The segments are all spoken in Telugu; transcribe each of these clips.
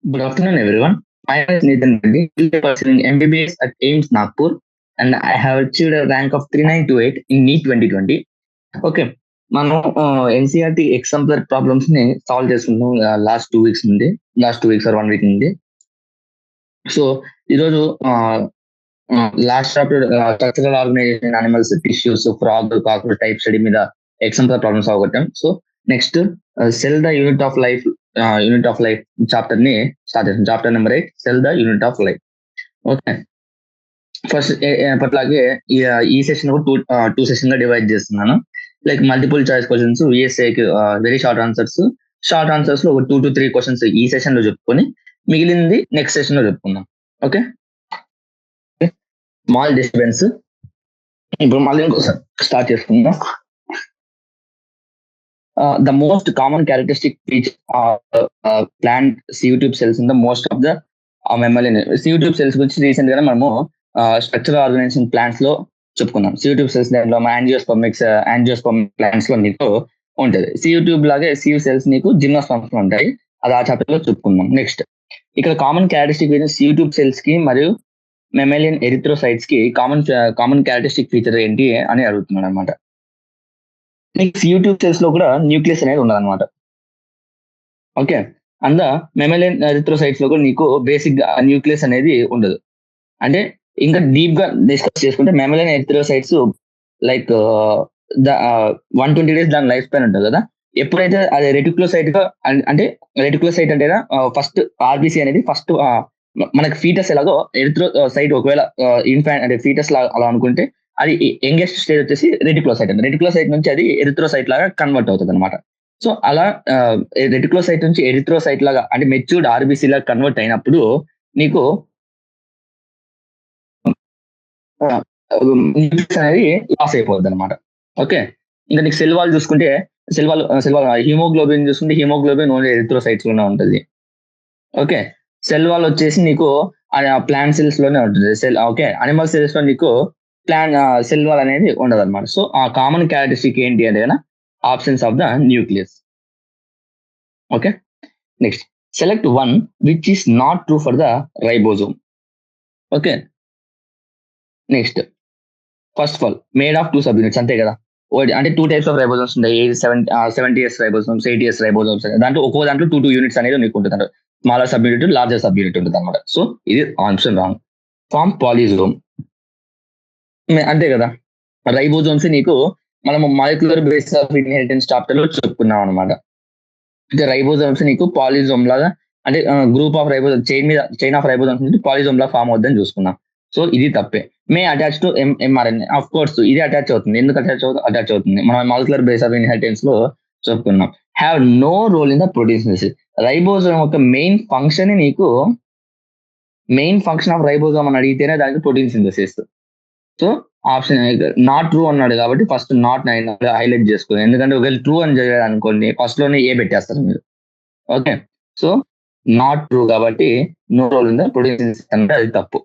Good afternoon, everyone. My name is Nathan Reddy, currently pursuing MBBS at AIMS Nagpur, and I have achieved a rank of 3928 in NEET 2020. Okay, మనం ఎన్సీఆర్టీ ఎగ్జాంపులర్ ప్రాబ్లమ్స్ ని సాల్వ్ చేసుకుంటాం లాస్ట్ 2 వీక్స్ ఆర్ 1 వీక్ నుండి. సో ఈరోజు last chapter structural organisation animals, tissues, frog, cockroach type study మీద ఎగ్జాంపులర్ ప్రాబ్లమ్స్ అవగొట్టాం. So next cell the unit of life chapter ని స్టార్ట్ చేస్తాం. Chapter number 8, cell the unit of life. Okay, first ఎప్పట్లాగే ఈ సెషన్ టూ సెషన్ గా డివైడ్ చేస్తున్నాను. లైక్ మల్టిపుల్ చాయిస్ క్వశ్చన్స్, విఎస్ఏకి వెరీ షార్ట్ ఆన్సర్స్ లో ఒక 2 to 3 క్వశ్చన్స్ ఈ సెషన్ లో చెప్పుకొని మిగిలింది నెక్స్ట్ సెషన్ లో చెప్పుకుందాం. Okay, small disturbance. ఇప్పుడు మళ్ళీ ఇంకోసారి స్టార్ట్ చేసుకుందాం. The most common characteristic feature of plant CO2 cells in the most of the mammalian CO2 cells గురించి రీసెంట్ గానే మనము స్ట్రక్చరల్ ఆర్గనైజేషన్ ప్లాంట్స్ లో చెప్పుకున్నాం. CO2 సెల్స్ దాంట్లో యాంజియోస్పర్మిక్ ప్లాంట్స్ లో నీకు ఉంటుంది. CO2 లాగే CO సెల్స్ నీకు జిమ్నోస్పర్మ్స్ లో ఉంటాయి. అది ఆ చాప్టర్ లో చెప్పుకుందాం. నెక్స్ట్ ఇక్కడ కామన్ క్యారెక్టరిస్టిక్ CO2 సెల్స్ కి మరియు మెమాలియన్ ఎరిథ్రోసైట్స్ కి కామన్ క్యారెక్టరిస్టిక్ ఫీచర్ ఏంటి అని అడుగుతున్నాడు అనమాట. నీకు CO2 సెల్స్ లో కూడా న్యూక్లియస్ అనేది ఉండదు అనమాట. ఓకే, అంద మెమాలియన్ ఎరిథ్రోసైట్స్ లో కూడా నీకు బేసిక్ గా న్యూక్లియస్ అనేది ఉండదు. అంటే ఇంకా డీప్ గా డిస్కస్ చేసుకుంటే మెమాలియన్ ఎరిథ్రోసైట్స్ లైక్ 120 days దాని లైఫ్ స్పాన్ ఉంటుంది కదా. ఎప్పుడైతే అది రెటిక్యులోసైట్ గా అంటే రెటిక్యులోసైట్ అంటే ఫస్ట్ ఆర్బిసి అనేది ఫస్ట్ మనకి ఫీటస్ ఎలాగో ఎరిథ్రోసైట్ ఒకవేళ ఇన్ఫాంట్ అంటే ఫీటస్ లాగా అలా అనుకుంటే అది యంగెస్ట్ స్టేజ్ వచ్చేసి రెటిక్యులోసైట్ అంటే రెటిక్యులోసైట్ నుంచి అది ఎరిథ్రోసైట్ లాగా కన్వర్ట్ అవుతుంది అనమాట. సో అలా రెటిక్యులోసైట్ నుంచి ఎరిథ్రోసైట్ లాగా అంటే మెచ్యూర్డ్ ఆర్బిసి లాగా కన్వర్ట్ అయినప్పుడు నీకు న్యూక్లియస్ అనేది లాస్ అయిపోతుంది అనమాట. ఓకే, ఇంకా నీకు సెల్ వాల్ చూసుకుంటే సెల్ వాల్ హిమోగ్లోబిన్ చూసుకుంటే హిమోగ్లోబిన్ ఓన్లీ ఎరిథ్రోసైట్స్ లోనే ఉంటుంది. ఓకే, సెల్ వాల్ వచ్చేసి నీకు ప్లాంట్ సెల్స్ లోనే ఉంటుంది. ఓకే, అనిమల్ సెల్స్ లో నీకు సెల్ వాల్ అనేది ఉండదు అనమాట. సో ఆ కామన్ క్యారెక్టరిస్టిక్ ఏంటి అంటే options of the nucleus. Okay, next select one which is not true for the ribosome. Okay, next first of all made of 2 sub units అంతే కదా. అంటే 2 types ఆఫ్ రైబోజోమ్స్ ఉంటాయి. 70s ribosomes, 80s ribosomes. దాంట్లో ఒక్కో దాంట్లో 2 యూనిట్స్ అనేది నీకు ఉంటుంది. Smaller sub unit, larger sub unit ఉంటుంది అనమాట. సో ఇది ఆప్షన్ రాంగ్. ఫార్మ్ పాలిజోమ్ అంతే కదా. రైబోజోమ్స్ నీకు మనము molecular basis of inheritance chapter లో చెప్పుకున్నాం అనమాట. అంటే రైబోజోమ్స్ నీకు పాలిజోమ్ లాగా అంటే group of ribosome chain of ribosomes నుంచి పాలిజోమ్ లాగా ఫామ్ అవుతుందని చూసుకున్నాం. సో ఇది తప్పే. May attach to mRNA. Of course ఇది అటాచ్ అవుతుంది. ఎందుకు అటాచ్ అవుతుంది మనం మాలిక్యులర్ బేస్ ఆఫ్ ఇన్హెరిటెన్స్ లో చెప్పుకున్నాం. Have no role in the protein synthesis. Ribosome యొక్క మెయిన్ ఫంక్షన్ ఆఫ్ రైబోజోమ్ అని అడిగితేనే దానికి protein synthesis. So option not true అన్నాడు కాబట్టి ఫస్ట్ నాట్ హైలైట్ చేసుకోండి. ఎందుకంటే ఒకవేళ ట్రూ అని జరిగాడు అనుకోండి ఫస్ట్ లోనే ఏ పెట్టేస్తారు మీరు. ఓకే, సో నాట్ ట్రూ కాబట్టి no role in the protein synthesis అంటే అది తప్పు.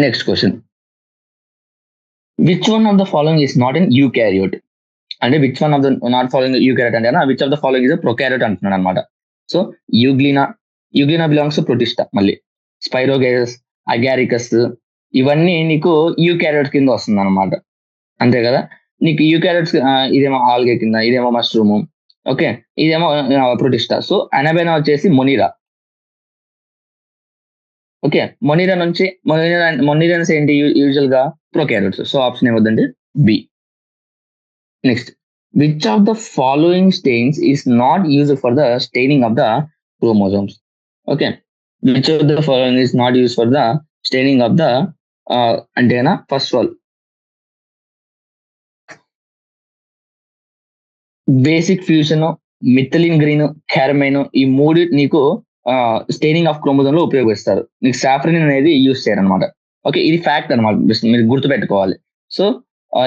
Next question, which one of the following is not in eukaryote. అంటే which one of the not following eukaryote అంటే which of the following is prokaryote అంటున్నాడు అనమాట. So Euglena belongs to Protista. మళ్ళీ స్పైరోగైరస్, అగారికస్ ఇవన్నీ నీకు యూకారియోట్ కింద వస్తుంది అనమాట. అంతే కదా. నీకు యూకారియోట్స్ ఇదేమో ఆల్గే కింద, ఇదేమో మష్రూమ్. ఓకే, ఇదేమో ప్రొటిస్టా. సో అనబెనా వచ్చేసి మొనిరా. ఓకే, మొనిరాన్స్ ఏంటి యూజువల్ గా ప్రొకారియోట్స్. సో ఆప్షన్ ఏమవుతుందంటే B. Next, which of the following stains is not used for the staining of the chromosomes. Okay, which of the following is not use for the staining of the అంటేనా first of all basic fuchsin, methylene green, carmine ఈ మూడు నీకు స్టెయినింగ్ ఆఫ్ క్రోమోజోమ్ లో ఉపయోగిస్తారు. నీకు సాఫ్రిన్ అనేది యూజ్ చేయరనమాట. ఓకే, ఇది ఫ్యాక్ట్ అనమాట, మీరు గుర్తుపెట్టుకోవాలి. సో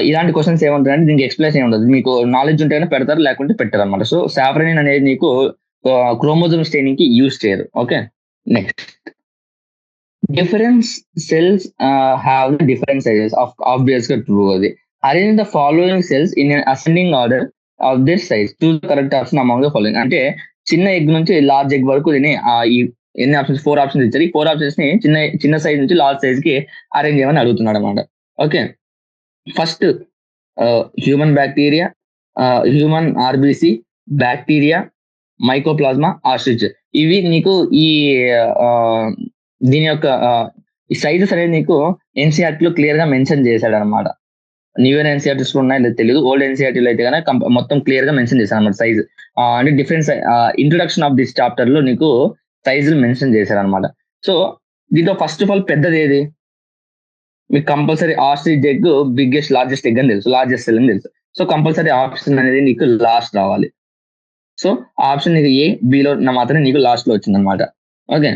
ఇలాంటి క్వశ్చన్స్ ఏమంటారంటే దీనికి ఎక్స్ప్లెయిన్ ఏముండదు. మీకు నాలెడ్జ్ ఉంటేనే పెడతారు, లేకుంటే పెట్టారు అనమాట. సో సాఫ్రిన్ అనేది నీకు క్రోమోజోమ్ స్టెయినింగ్ కి యూజ్ చేయరు. Okay, next difference cells have different sizes obvious గా ట్రూ. అది arrange the following cells in ascending order of this size, choose the correct option among the following. అంటే చిన్న ఎగ్ నుంచి లార్జ్ ఎగ్ వరకు దీన్ని ఈ ఎన్ని ఆప్షన్స్ 4 ఆప్షన్స్ ఇచ్చారు. ఈ 4 ఆప్షన్స్ ని చిన్న సైజ్ నుంచి లార్జ్ సైజ్ కి అరేంజ్ చేయమని అడుగుతున్నాడు అనమాట. Okay, first human bacteria, human RBC, bacteria, mycoplasma, ostrich. ఇవి నీకు ఈ దీని యొక్క ఈ సైజెస్ అనేది నీకు ఎన్సీఆర్టీ లో క్లియర్ గా మెన్షన్ చేశాడు అనమాట. న్యూ ఇయర్ ఎన్సీఆర్టీస్ లో ఉన్నాయో తెలియదు, ఓల్డ్ ఎన్సీఆర్టీలో అయితే కనుక మొత్తం క్లియర్ గా మెన్షన్ చేశారు అనమాట సైజ్. అంటే difference introduction of this chapter లో నీకు సైజులు మెన్షన్ చేశారు అనమాట. సో దీంట్లో ఫస్ట్ ఆఫ్ ఆల్ పెద్దది ఏది మీకు compulsory ostrich egg biggest largest egg అని తెలుసు, లార్జెస్ట్ సెల్ అని తెలుసు. సో కంపల్సరీ ఆప్షన్ అనేది నీకు లాస్ట్ రావాలి. సో ఆప్షన్ నీకు ఏ బిలో మాత్రమే నీకు లాస్ట్ లో వచ్చింది అనమాట. ఓకే,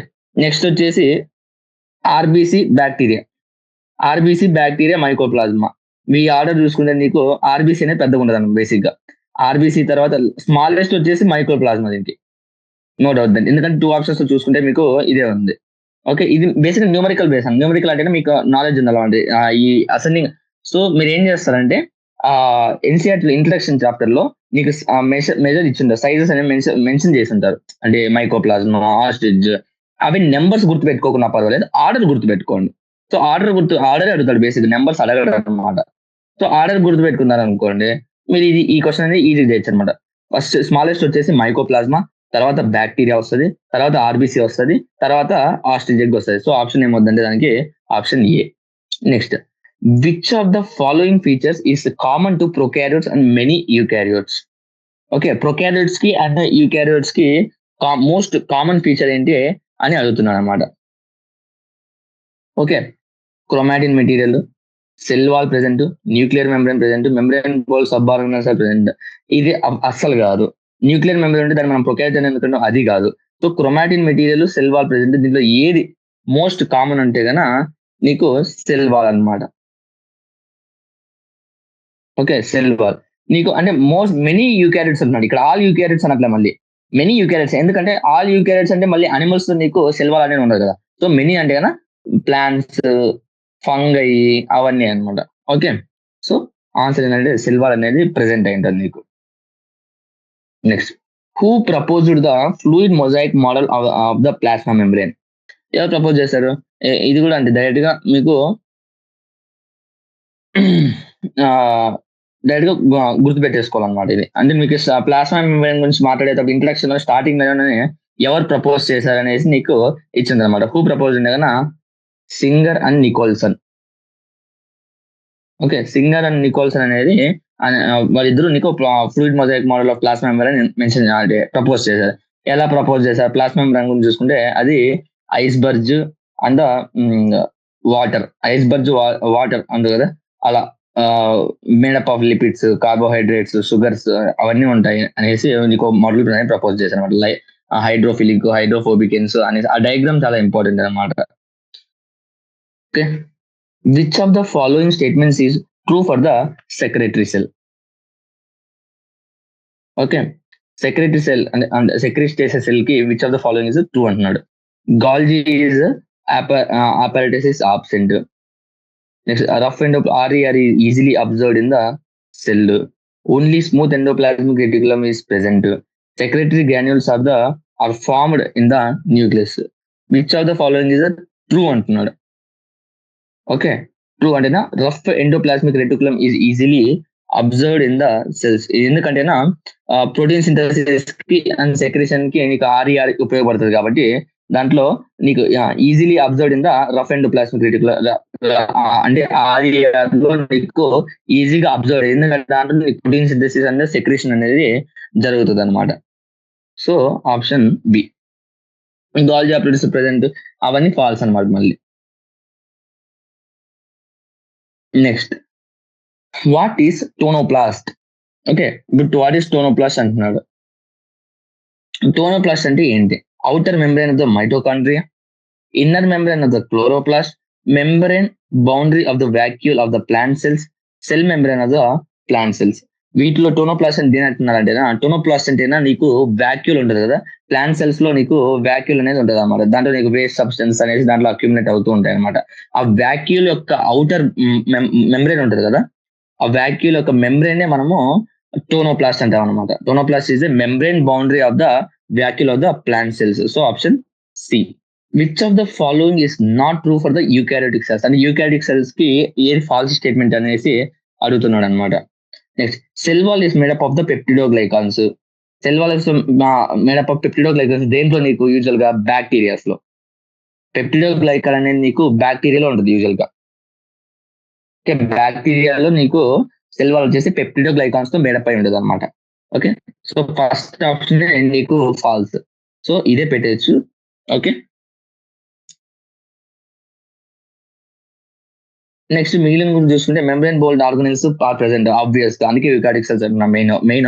నెక్స్ట్ వచ్చేసి ఆర్బిసి బ్యాక్టీరియా, మైకోప్లాజ్మా. మీ ఆర్డర్ చూసుకుంటే నీకు ఆర్బిసి అనేది పెద్దగా ఉండదు అన్నమాట. బేసిక్ గా ఆర్బిసి తర్వాత స్మాలెస్ట్ వచ్చేసి మైకోప్లాజ్మా దీనికి, నో డౌట్ దాన్ని, ఎందుకంటే 2 ఆప్షన్స్ చూసుకుంటే మీకు ఇదే ఉంది. ఓకే, ఇది బేసిక్ న్యూమరికల్ బేస్. న్యూమరికల్ అంటే మీకు నాలెడ్జ్ ఉండాలి ఈ అసెండింగ్. సో మీరు ఏం చేస్తారంటే ఎన్సీఆర్టీ ఇంట్రడక్షన్ చాప్టర్ లో నీకు మెజర్ ఇచ్చింటారు, సైజెస్ అనేవి మెన్షన్ చేసి ఉంటారు. అంటే మైకోప్లాజ్మా, ఆస్ట్రిచ్, అవి నెంబర్స్ గుర్తు పెట్టుకోకుండా పర్వాలేదు, ఆర్డర్ గుర్తు పెట్టుకోండి. సో ఆర్డర్ అడుగుతాడు, బేసిక్ నెంబర్స్ అడగడం అనమాట. సో ఆర్డర్ గుర్తు పెట్టుకున్నారు అనుకోండి, మీరు ఈ క్వశ్చన్ అనేది ఈజీ చేయొచ్చు అనమాట. ఫస్ట్ స్మాలెస్ట్ వచ్చేసి మైకోప్లాజ్మా, తర్వాత బ్యాక్టీరియా వస్తుంది, తర్వాత ఆర్బిసి వస్తుంది, తర్వాత ఆస్ట్రిచ్ ఎగ్ వస్తుంది. సో ఆప్షన్ ఏమవుతుందంటే దానికి option A. Next, which of the following features is common to prokaryotes and many eukaryotes. Okay, prokaryotes కి అండ్ యూకారియోట్స్ కి మోస్ట్ కామన్ ఫీచర్ ఏంటి అని అడుగుతున్నాడు అనమాట. Okay, chromatin material, cell wall present, nuclear membrane present, membrane pole sub organise present. ఇది అస్సలు కాదు. న్యూక్లియర్ మెంబ్రేన్ ఉంటే దాన్ని మనం ప్రొకారియోట్ ఎందుకంటే అది కాదు. So chromatin material, cell wall present. దీంట్లో ఏది మోస్ట్ కామన్ అంటే కనుక నీకు సెల్ వాల్ అన్నమాట. ఓకే, సెల్ వాల్ నీకు అంటే మెనీ యూకారియోట్స్ అంటున్నాడు ఇక్కడ, ఆల్ యూకారియోట్స్ అనట్లే, మళ్ళీ మెనీ యూకారియోట్స్. ఎందుకంటే ఆల్ యూకారియోట్స్ అంటే మళ్ళీ అనిమల్స్ తో నీకు సెల్ వాల్ అనేది ఉండదు కదా. సో మెనీ అంటే కనుక ప్లాంట్స్, ఫంగై అవన్నీ అనమాట. ఓకే, సో ఆన్సర్ ఏంటంటే సెల్ వాల్ అనేది ప్రెసెంట్ అయి ఉంటుంది నీకు. Next, who proposed the fluid mosaic model of the plasma membrane. ఎవరు ప్రపోజ్ చేశారు? ఇది కూడా అంటే డైరెక్ట్ గా మీకు డైరెక్ట్ గా గుర్తుపెట్టేసుకోవాలన్నమాట. ఇది అంటే మీకు ప్లాస్మా మెంబ్రేన్ గురించి మాట్లాడేటప్పుడు ఇంట్రడక్షన్ లో స్టార్టింగ్ లోనే ఎవరు ప్రపోజ్ చేశారు అనేసి నీకు ఇచ్చింది అనమాట. హూ ప్రపోజ్ ఉండగా singer and Nicholson. Okay, singer and Nicholson అనేది వాళ్ళిద్దరు నీకు fluid mosaic model of plasma membrane mention అంటే ప్రపోజ్ చేశారు. ఎలా ప్రపోజ్ చేశారు? ప్లాస్మా మెంబ్రేన్ గురించి చూసుకుంటే అది iceberg and water, iceberg water అందు కదా, అలా made up of lipids, carbohydrates, sugars అవన్నీ ఉంటాయి అనేసి నీకు మోడల్ ప్రపోజ్ చేశారు అనమాట. హైడ్రోఫిలిక్, హైడ్రోఫోబిక్ అనేసి ఆ డయాగ్రామ్ చాలా ఇంపార్టెంట్ అనమాట. Okay, which of the following statements is true for the secretary cell? Okay, secretary cell అంటే సెక్రెటరీ సెల్ కి which of the following is true అంటున్నాడు. గాల్జీ is apparatus is absent. Next, rough RER is easily observed in the cell. Only smooth endoplasmic reticulum is present. Secretory granules are formed in the nucleus. Which of the following is true అంటున్నాడు. ఓకే, ట్రూ అంటేనా rough endoplasmic reticulum is easily observed in the cells. ఎందుకంటేనా ప్రోటీన్ సింథసిస్ కి అండ్ సెక్రేషన్ కి నీకు RER ఉపయోగపడుతుంది కాబట్టి దాంట్లో నీకు easily observed in the rough endoplasmic reticulum అంటే RER లో నీకు ఈజీగా అబ్జర్వ్, ఎందుకంటే దాంట్లో నీకు ప్రోటీన్ సింథసిస్ అనేది సెక్రేషన్ అనేది జరుగుతుంది అనమాట. So option B, Golgi apparatus present అవన్నీ ఫాల్స్ అనమాట. మళ్ళీ next, what is tonoplast? Okay, ఇప్పుడు వాట్ ఈస్ టోనోప్లాస్ట్ అంటున్నాడు. టోనోప్లాస్ట్ అంటే ఏంటి? outer membrane of the mitochondria, inner membrane of the chloroplast, membrane boundary of the vacuole of the plant cells, cell membrane of the plant cells. వీటిలో టోనోప్లాస్ట్ అంటే దేని అంటున్నారంటే, టోనోప్లాస్ట్ అంటేనా నీకు వాక్యూల్ ఉంటుంది కదా, ప్లాంట్ సెల్స్ లో నీకు వాక్యూల్ అనేది ఉంటుంది అనమాట. దాంట్లో నీకు వేస్ట్ సబ్స్టెన్స్ అనేది దాంట్లో అక్యుమిలేట్ అవుతూ ఉంటాయి అనమాట. ఆ వాక్యూల్ యొక్క అవుటర్ మెంబ్రేన్ ఉంటుంది కదా, ఆ వాక్యూల్ యొక్క మెంబ్రేనే మనము టోనోప్లాస్ట్ అంటాం అనమాట. Tonoplast is a membrane boundary of the vacuole of the plant cells. So option C. Which of the following is not true for the eukaryotic cells? అంటే eukaryotic cells కి ఏది ఫాల్స్ స్టేట్మెంట్ అనేసి అడుగుతున్నాడు అనమాట. Next cell wall is made up of the peptidoglycans. Cell wall is made up of peptidoglycans దేంట్లో నీకు యూజువల్ గా బ్యాక్టీరియాస్ లో. పెప్టిడోగ్లైకాన్ అనేది నీకు బ్యాక్టీరియాలో ఉంటుంది యూజువల్ గా. ఓకే, బ్యాక్టీరియాలో నీకు సెల్ వాల్ వచ్చేసి పెప్టిడోగ్లైకాన్స్ తో మేడప్ అయి ఉంటుంది అనమాట. ఓకే, సో ఫస్ట్ ఆప్షన్ నీకు ఫాల్స్. సో ఇదే పెట్టచ్చు. ఓకే, నెక్స్ట్ మిగిలిన గురించి చూసుకుంటే membrane bound organelles are present obvious గా, అందుకే యూకారిక్ సెల్స్ అంటున్నా. మెయిన్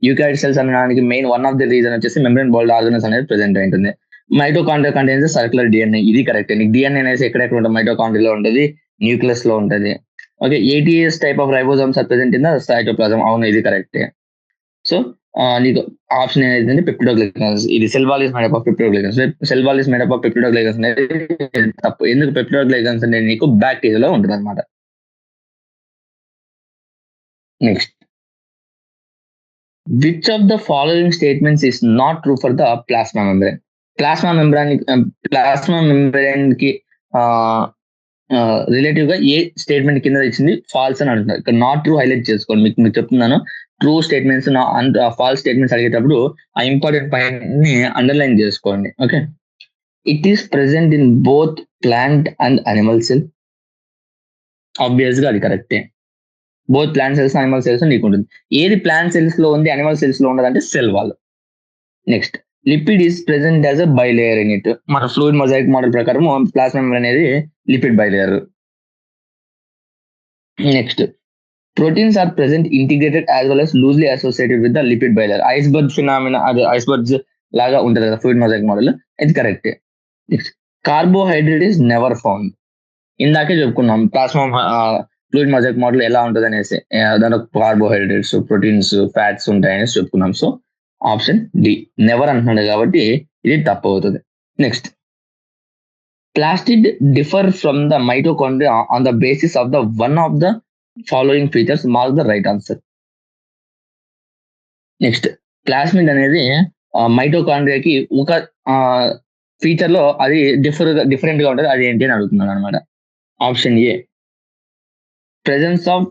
యూకారిక్ సెల్స్ అనడానికి main one of the reason వచ్చేసి మెంబ్రేన్ బోల్డ్ ఆర్గనెల్స్ అనేది ప్రెసెంట్ ఉంటుంది. మైటోకాండ్రియా కంటైన్స్ సర్క్యులర్ డిఎన్ఏ, ఇది కరెక్ట్. నీకు డిఎన్ఏ అనేది ఎక్కడెక్కడ ఉంటుంది? మైటోకాండ్రియాలో ఉంటుంది, న్యూక్లియస్ లో ఉంటుంది. Okay, 88 type of ribosomes are present in the cytoplasm. అవును, ఇది కరెక్టే. సో నీకు ఆప్షన్ ఏదైతే పెప్టిడోగ్లైకాన్స్, ఇది cell wall is made up of peptidoglycans. Cell wall is made up of peptidoglycans అనేది తప్పు. ఎందుకు? పెప్టిడోగ్లైకాన్స్ అనేది నీకు బ్యాక్టీరియాలో ఉంటుంది అనమాట. Next, which of the following statements is not true for the plasma membrane? Plasma membrane కి రిలేటివ్ గా ఏ స్టేట్మెంట్ కింద ఇచ్చింది? ఫాల్స్ అని అంటున్నారు. ఇక్కడ నాట్ ట్రూ హైలైట్ చేసుకోండి. మీకు చెప్తున్నాను, ట్రూ స్టేట్మెంట్స్ ఫాల్స్ స్టేట్మెంట్స్ అడిగేటప్పుడు ఆ ఇంపార్టెంట్ పాయింట్ ని అండర్లైన్ చేసుకోండి. Okay, it is present in both plant and animal cell. Obvious గా అది కరెక్టే. Both plant cells animal cells నీకు ఉంటుంది. ఏది ప్లాంట్ సెల్స్ లో ఉంది, అనిమల్ సెల్స్ లో ఉండదు అంటే cell wall. Next, lipid is present as a bilayer in it. మన ఫ్లూయిడ్ మొజాయిక్ మోడల్ ప్రకారం ప్లాస్మా మెంబ్రేన్ అనేది lipid bilayer. Next, proteins are present integrated as well as loosely associated with the lipid bilayer. Iceberg phenomena, అది ఐస్బర్గ్స్ లాగా ఉంటుంది కదా ఫ్లూయిడ్ మొజాయిక్ మోడల్, ఇది కరెక్టే. Next, carbohydrate is never found. ఇందాకే చెప్పుకున్నాం ప్లాస్మా ఫ్లూయిడ్ మొజాయిక్ మోడల్ ఎలా ఉంటుంది అనేసి. దాంట్లో కార్బోహైడ్రేట్స్, ప్రోటీన్స్, ఫ్యాట్స్ ఉంటాయని చెప్పుకున్నాం. సో ఆప్షన్ డి, నెవర్ అంటున్నాడు కాబట్టి ఇది తప్పు అవుతుంది. Next, plastid differ from the mitochondria on the basis of the one of the following features, mark the right answer. Next, plasmid అనేది మైటోకాండ్రియాకి ఒక ఫీచర్ లో అది డిఫరెంట్ గా ఉంటుంది. అది ఏంటి అని అడుగుతున్నాను అనమాట. Option A, presence of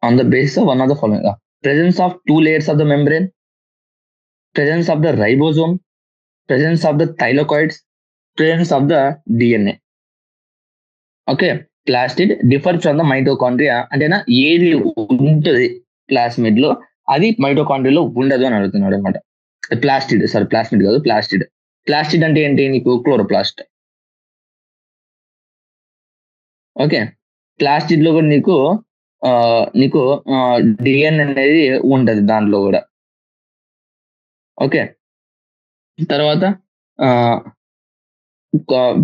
on the basis of one of the following, presence of two layers of the membrane, presence of the ribosome, presence of the thylakoids, presence of the DNA. Okay, plastid differ from the mitochondria అంటేనా ఏది ఉంటుంది ప్లాస్మిడ్ లో అది మైటోకాండ్రియాలో ఉండదు అని అడుగుతున్నాడు అనమాట. ప్లాస్టిడ్, సారీ ప్లాస్మిడ్ కాదు, ప్లాస్టిడ్. ప్లాస్టిడ్ అంటే ఏంటి? నీకు క్లోరోప్లాస్ట్. ఓకే, ప్లాస్టిడ్ లో కూడా నీకు డిఎన్ఏ అనేది ఉంటది దాంట్లో కూడా. ఓకే, తర్వాత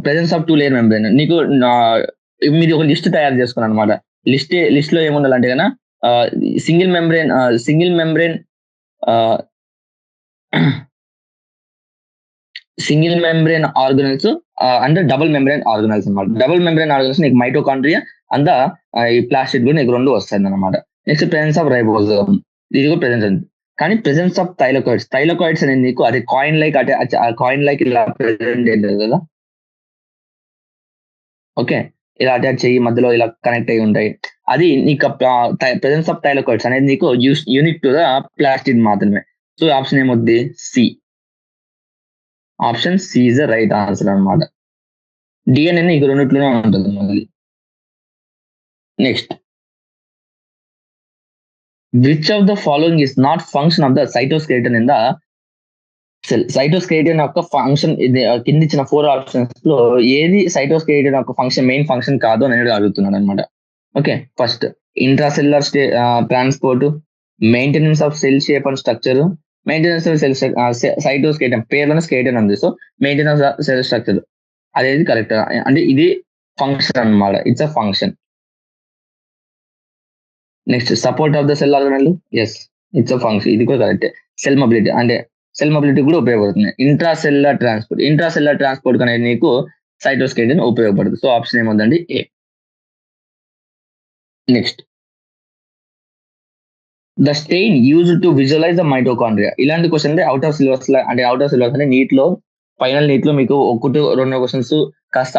presence of two layer membrane, నీకు మీరు ఒక లిస్ట్ తయారు చేసుకున్నాను అనమాట. లిస్ట్ లో ఏముండాలంటే కదా single membrane organelles and double membrane organelles అనమాట. డబుల్ మెంబ్రేన్ ఆర్గనల్స్ నీకు మైటోకాండ్రియా అండ్ ఈ ప్లాస్టిడ్ కూడా నీకు రెండు వస్తాయి అనమాట. నెక్స్ట్, ప్రెసెన్స్ ఆఫ్ రైబోజోమ్, ఇది కూడా ప్రెసెన్స్ ఉంది. కానీ ప్రెసెన్స్ ఆఫ్ థైలాకాయిడ్స్ అనేది నీకు అది కాయిన్ లైక్ ఇలా ప్రెసెంట్ ఏంటది కదా. ఓకే, ఇలా అటాచ్ చెయ్యి మధ్యలో ఇలా కనెక్ట్ అయ్యి ఉంటాయి. అది నీకు ప్రెసెన్స్ ఆఫ్ థైలాకాయిడ్స్ అనేది నీకు యూనిక్ టు ద ప్లాస్టిడ్ మాత్రమే. సో ఆప్షన్ ఏమవుద్ది? C. Option C is the right answer అనమాట. డిఎన్ఏ నీకు రెండిట్లోనే ఉంటుంది మళ్ళీ. Next, which of the following is not function of the cytoskeleton in the cell? Cytoskeleton యొక్క ఫంక్షన్ ఇది కింద ఇచ్చిన 4 ఆప్షన్స్ లో ఏది సైటోస్కెలిటన్ యొక్క మెయిన్ ఫంక్షన్ కాదు అనేది అడుగుతున్నాడు అనమాట. Okay, first intracellular transport, maintenance of cell shape and structure, maintenance of cell cytoskeleton పేర్లోనే స్కెలిటన్ ఉంది. So maintenance of cell structure అదేది కరెక్ట్ అంటే ఇది ఫంక్షన్ అనమాట. It's a function. Next, support of the cell organelle, yes it's a function, ఇది కూడా కరెక్ట్. సెల్ మొబిలిటీ అంటే సెల్ మొబిలిటీ కూడా ఉపయోగపడుతుంది. ఇంట్రాసెల్యులర్ ట్రాన్స్పోర్ట్ అనేది నీకు సైటోస్కెలిటన్ ఉపయోగపడుతుంది. సో ఆప్షన్ ఏముందండి? A. Next, the stain use to visualize the mitochondria. ఇలాంటి క్వశ్చన్ అంటే అవుట్ ఆఫ్ సిలబస్ అంటే అవుట్ ఆఫ్ సిలబస్ అంటే నీట్లో ఫైనల్ నీట్లో మీకు ఒకటి రెండో క్వశ్చన్స్ కాస్త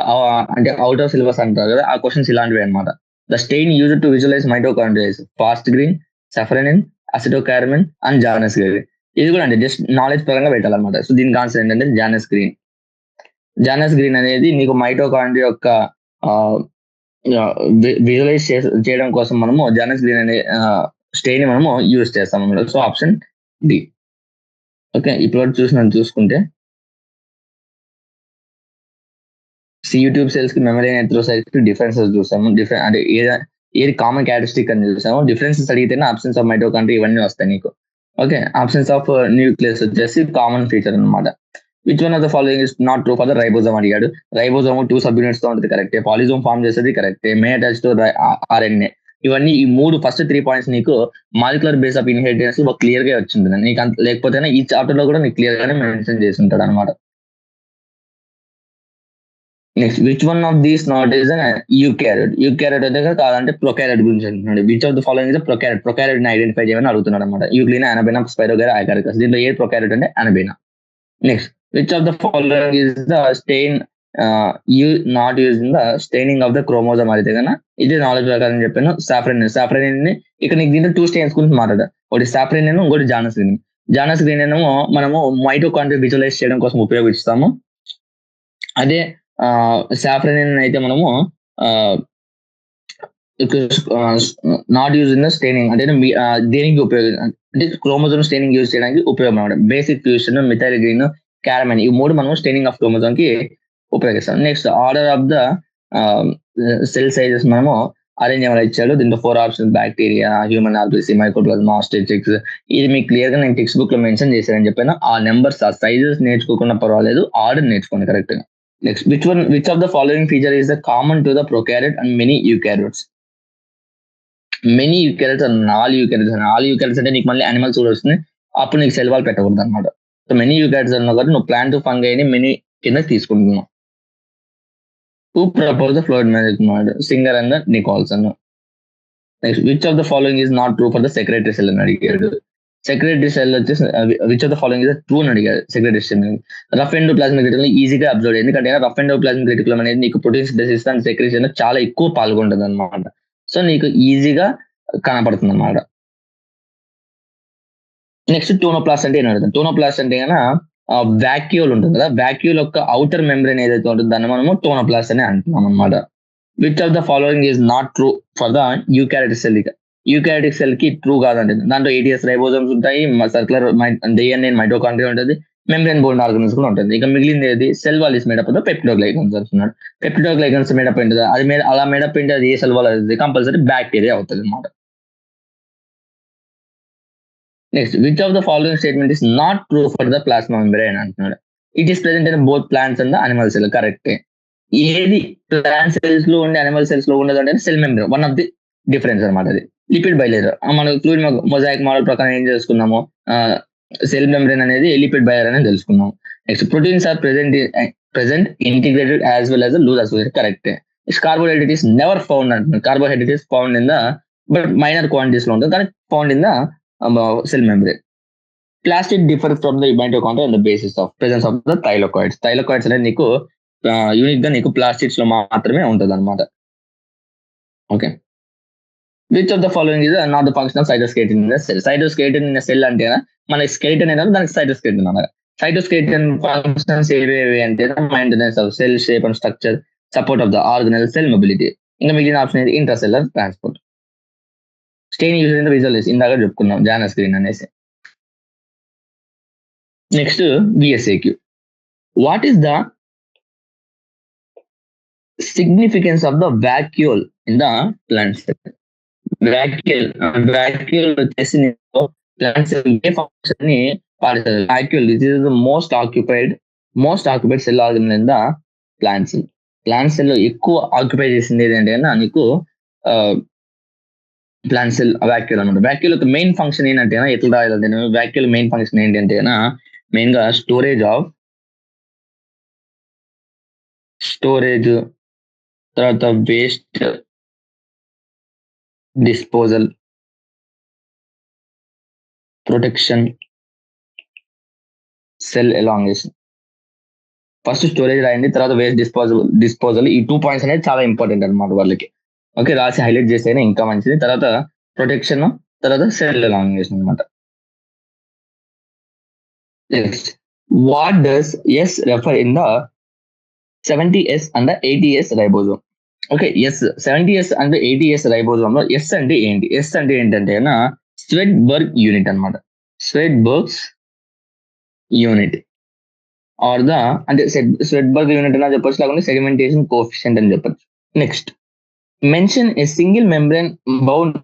అంటే అవుట్ ఆఫ్ సిలబస్ అంటారు కదా, ఆ క్వశ్చన్స్ ఇలాంటివి అనమాట. The stain use to visualize mitochondrias fast green, safranin, acetocarmine and Janus green. ఇది కూడా అంటే జస్ట్ నాలెడ్జ్ పరంగా పెట్టాలన్నమాట. సో దీనికి ఆన్సర్ ఏంటంటే జానస్ గ్రీన్. జానస్ గ్రీన్ అనేది నీకు మైటోకాండ్రియా యొక్క విజువలైజ్ చేయడం కోసం మనము జానస్ గ్రీన్ అనే స్టెయిన్ మనము యూజ్ చేస్తాం అన్నమాట. So option D. ఓకే, ఇప్పుడు చూసుకుంటే యూట్యూబ్ సెల్స్ కి మెమరీ ఎరిథ్రోసైట్స్ కి డిఫరెన్సెస్ చూసాము. డిఫరెంట్ అంటే ఏది కామన్ క్యారెక్టరిస్టిక్ అని చూసాము. డిఫరెన్సెస్ అడిగితేనే ఆప్షన్స్ ఆఫ్ మైటోకాండ్రియా ఇవన్నీ వస్తాయి నీకు. ఓకే, ఆప్షన్స్ ఆఫ్ న్యూక్లియస్ వచ్చేసి కామన్ ఫీచర్ అనమాట. Which one of the following is not true for the ribosome అడిగాడు. రైబోజోమ్ 2 సబ్ యూనిట్స్ తో ఉంటుంది, కరెక్టే. పాలిజోమ్ ఫార్మ్ చేసేది కరెక్టే. మే అటాచ్ టు ఆర్ఎన్ఏ. ఇవన్నీ ఈ ఫస్ట్ 3 పాయింట్స్ నీకు molecular base of inheritance clear గా వచ్చింది నీకు. లేకపోతే ఈ చాప్టర్ లో కూడా నీకు క్లియర్ గానే మెన్షన్ చేసి ఉంటాడు అనమాట. Next, which one of these not is eukaryote. Eukaryote అయితే కాదంటే ప్రొకారియోట్ గురించి అంటున్నాడు. Which of the following is prokaryote. Prokaryote ని ఐడెంటిఫై చేయమని అడుగుతున్నాడు అనమాట. Euglena, anabaena, spirogyra, agaricus. దీంట్లో ఏ ప్రొకారియోట్ అంటే anabaena. Next, which of the following is the stain not use in the staining of the chromosome అయితే కన్నా ఇది నాలెడ్జ్ ప్రకారం చెప్పాను. సాఫ్రనిన్. సాఫ్రనిన్ ని ఇక్కడ నీకు దీంట్లో 2 స్టెయిన్స్ గురించి మాట్లాడా. ఒకటి సాఫ్రనిన్, ఇంకోటి జానస్ గ్రీన్. జానస్ గ్రీన్ ఏమో మనము మైటోకాండ్రియా విజువలైజ్ చేయడం కోసం ఉపయోగిస్తాము. అదే సాఫ్రనిన్ అయితే మనము not use in the staining అంటే దేనికి ఉపయోగం అంటే క్రోమోజోమ్ స్టెయినింగ్ యూజ్ చేయడానికి ఉపయోగం అనమాట. Basic fusion, methyl green, carmine, ఈ 3 మనం స్టెయినింగ్ ఆఫ్ క్రోమోజోమ్ కి ఉపయోగిస్తాం. Next, order of the cell sizes మనము అరేంజ్ ఏమైనా ఇచ్చాడు. దీంట్లో 4 ఆప్షన్స్: బ్యాక్టీరియా, హ్యూమన్ ఆర్బిసి, మైక్రోప్లాజ్మా, ఆస్ట్రిచిక్స్. ఇది మీకు క్లియర్ గా నేను టెక్స్ట్ బుక్ లో మెన్షన్ చేశానని చెప్పాను. ఆ నెంబర్స్, ఆ సైజెస్ నేర్చుకోకుండా పర్వాలేదు, ఆర్డర్ నేర్చుకోండి కరెక్ట్ గా. Next, which of the following feature is the common to the prokaryote and many eukaryotes. Many eukaryotes and all eukaryotes. All eukaryotes అంటే నీకు మళ్ళీ అనిమల్స్ కూడా వస్తుంది, అప్పుడు నీకు సెల్ వాల్ పెట్టకూడదు అనమాట. సో మెనీ యూకారియోట్స్ అన్నా కాబట్టి నువ్వు ప్లాంట్ ఫంగైని మెనీ కింద తీసుకుంటున్నావు. Who propose the fluid mosaic model. Singer and Nicolson. Next, which of the following is not true for the secretory cell అని అడిగాడు. సెక్రటరీ సెల్ వచ్చేసి which of the following is true అని అడిగాడు. Secretory cell rough endoplasmic reticulum ఈజీగా అబ్జర్వ్ అయ్యింది. ఎందుకంటే రఫ్ ఎండోప్లాస్మిక్ రెటిక్యులం అనేది నీకు ప్రోటీన్ సింథసిస్ అండ్ సెక్రేషన్ చాలా ఎక్కువ పాల్గొంటుంది అనమాట. సో నీకు ఈజీగా కనపడుతుంది అనమాట. నెక్స్ట్, టోనోప్లాస్ట్ అంటే ఏం అడుగుతాం. టోనోప్లాస్ట్ అంటే కన్నా వ్యాక్యూల్ ఉంటుంది కదా, వ్యాక్యూల్ యొక్క అవుటర్ మెంబ్రెయిన్ ఏదైతే ఉంటుందో దాన్ని మనము టోనోప్లాస్ట్ అని అంటున్నాం అనమాట. Which of the following is not true for the eukaryotic cell. Eukaryotic cell కి ట్రూ కాదంటే దాంట్లో 80s రైబోజోమ్స్ ఉంటాయి, సర్కులర్ డిఎన్ఏ మైటోకాండ్రియా ఉంటుంది, మెంబ్రెయిన్ బోర్న్ ఆర్గన్స్ కూడా ఉంటుంది. ఇక మిగిలింది ఏది? Cell wall is made up of peptidoglycans అంటున్నాడు. పెప్టిడోగ్లైకన్స్ మేడప్ ఏంటిది? అది అలా మేడప్ ఏంటి? అది ఏ సెల్ వాల్ అవుతుంది? కంపల్సరీ బ్యాక్టీరియా అవుతుంది అనమాట. Next, which of the following statement is not true for the plasma membrane అంటున్నాడు. It is present in both plants and the animal cell. కరెక్టే. ఏది ప్లాంట్ సెల్స్ లో ఉండి అనిమల్ సెల్స్ లో ఉండదు అంటే cell membrane one of the difference అనమాట. అది లిపిడ్ బైలేయర్. మనం ఫ్లూయిడ్ మొజాయిక్ మోడల్ ప్రకారం ఏం చేసుకున్నాము, సెల్ మెంబ్రెయిన్ అనేది లిపిడ్ బైలేయర్ అనేది తెలుసుకున్నాం. Next, proteins are present integrated as well as loose associated. కరెక్టే. కార్బోహైడ్రేట్ ఇస్ నెవర్ ఫౌండ్ అంటున్నారు. Carbohydrate is found in the but minor quantities లో ఉంటుంది, కానీ found in the cell membrane. Plastic differs from the mitochondria on the basis of presence of the thylakoids. Thylakoids అనేది నీకు యూనిక్ గా నీకు ప్లాస్టిక్స్ లో మాత్రమే ఉంటుంది అనమాట. Okay, which of the following is not the function of cytoskeleton in the cell. Cytoskeleton in cell అంటే మన స్కెలిటన్ ఏదో దానికి సైటోస్కెలిటన్ అన్నమాట. సైటోస్కెలిటన్ ఫంక్షన్స్ ఏవేవి అంటే maintenance of cell shape and structure, support of the organelle, cell mobility. ఇంకా మిగిలిన ఆప్షన్ ఇది intracellular transport. Stain use in the visualize ఇందాక చెప్పుకున్నాం, జానస్ గ్రీన్ అనేసి. Next, VSAQ. What is the significance of the vacuole in the plant cell? Vacuole వచ్చేసి ప్లాంట్ సెల్ ఏ ఫంక్షన్ ని పాటిస్తుంది? Vacuole this is the most occupied cell organ in the plant cell. Plant cell లో ఎక్కువ ఆక్యుపై చేసింది ఏంటంటే నీకు ప్లాంట్ సెల్ వాక్యూల్ అనమాట. వాక్యూల్ యొక్క మెయిన్ ఫంక్షన్ ఏంటంటే ఎట్లా రాయాలంటే వాక్యూల్ మెయిన్ ఫంక్షన్ ఏంటంటే మెయిన్ గా స్టోరేజ్, తర్వాత waste disposal, protection, cell elongation. First storage రాయండి, తర్వాత వేస్ట్ డిస్పోజల్. ఈ 2 పాయింట్స్ అనేది చాలా ఇంపార్టెంట్ అనమాట వాళ్ళకి. ఓకే, రాసి హైలైట్ చేస్తేనే ఇంకా మంచిది. తర్వాత ప్రొటెక్షన్, తర్వాత సెల్ ఎలాంగేషన్ అనమాట. Next, what does S refer in the 70S and 80S ribosome? Okay, S 70S and 80S ribosome లో ఎస్ అంటే ఏంటి? ఎస్ అంటే ఏంటంటే స్వెడ్బర్గ్ యూనిట్ అనమాట. స్వెడ్బర్గ్స్ యూనిట్ ఆర్ ద అంటే స్వెడ్బర్గ్ యూనిట్ అని చెప్పొచ్చు, లేకుంటే సెడిమెంటేషన్ కోఎఫిషియంట్ అని చెప్పొచ్చు. Next, mention a single membrane bound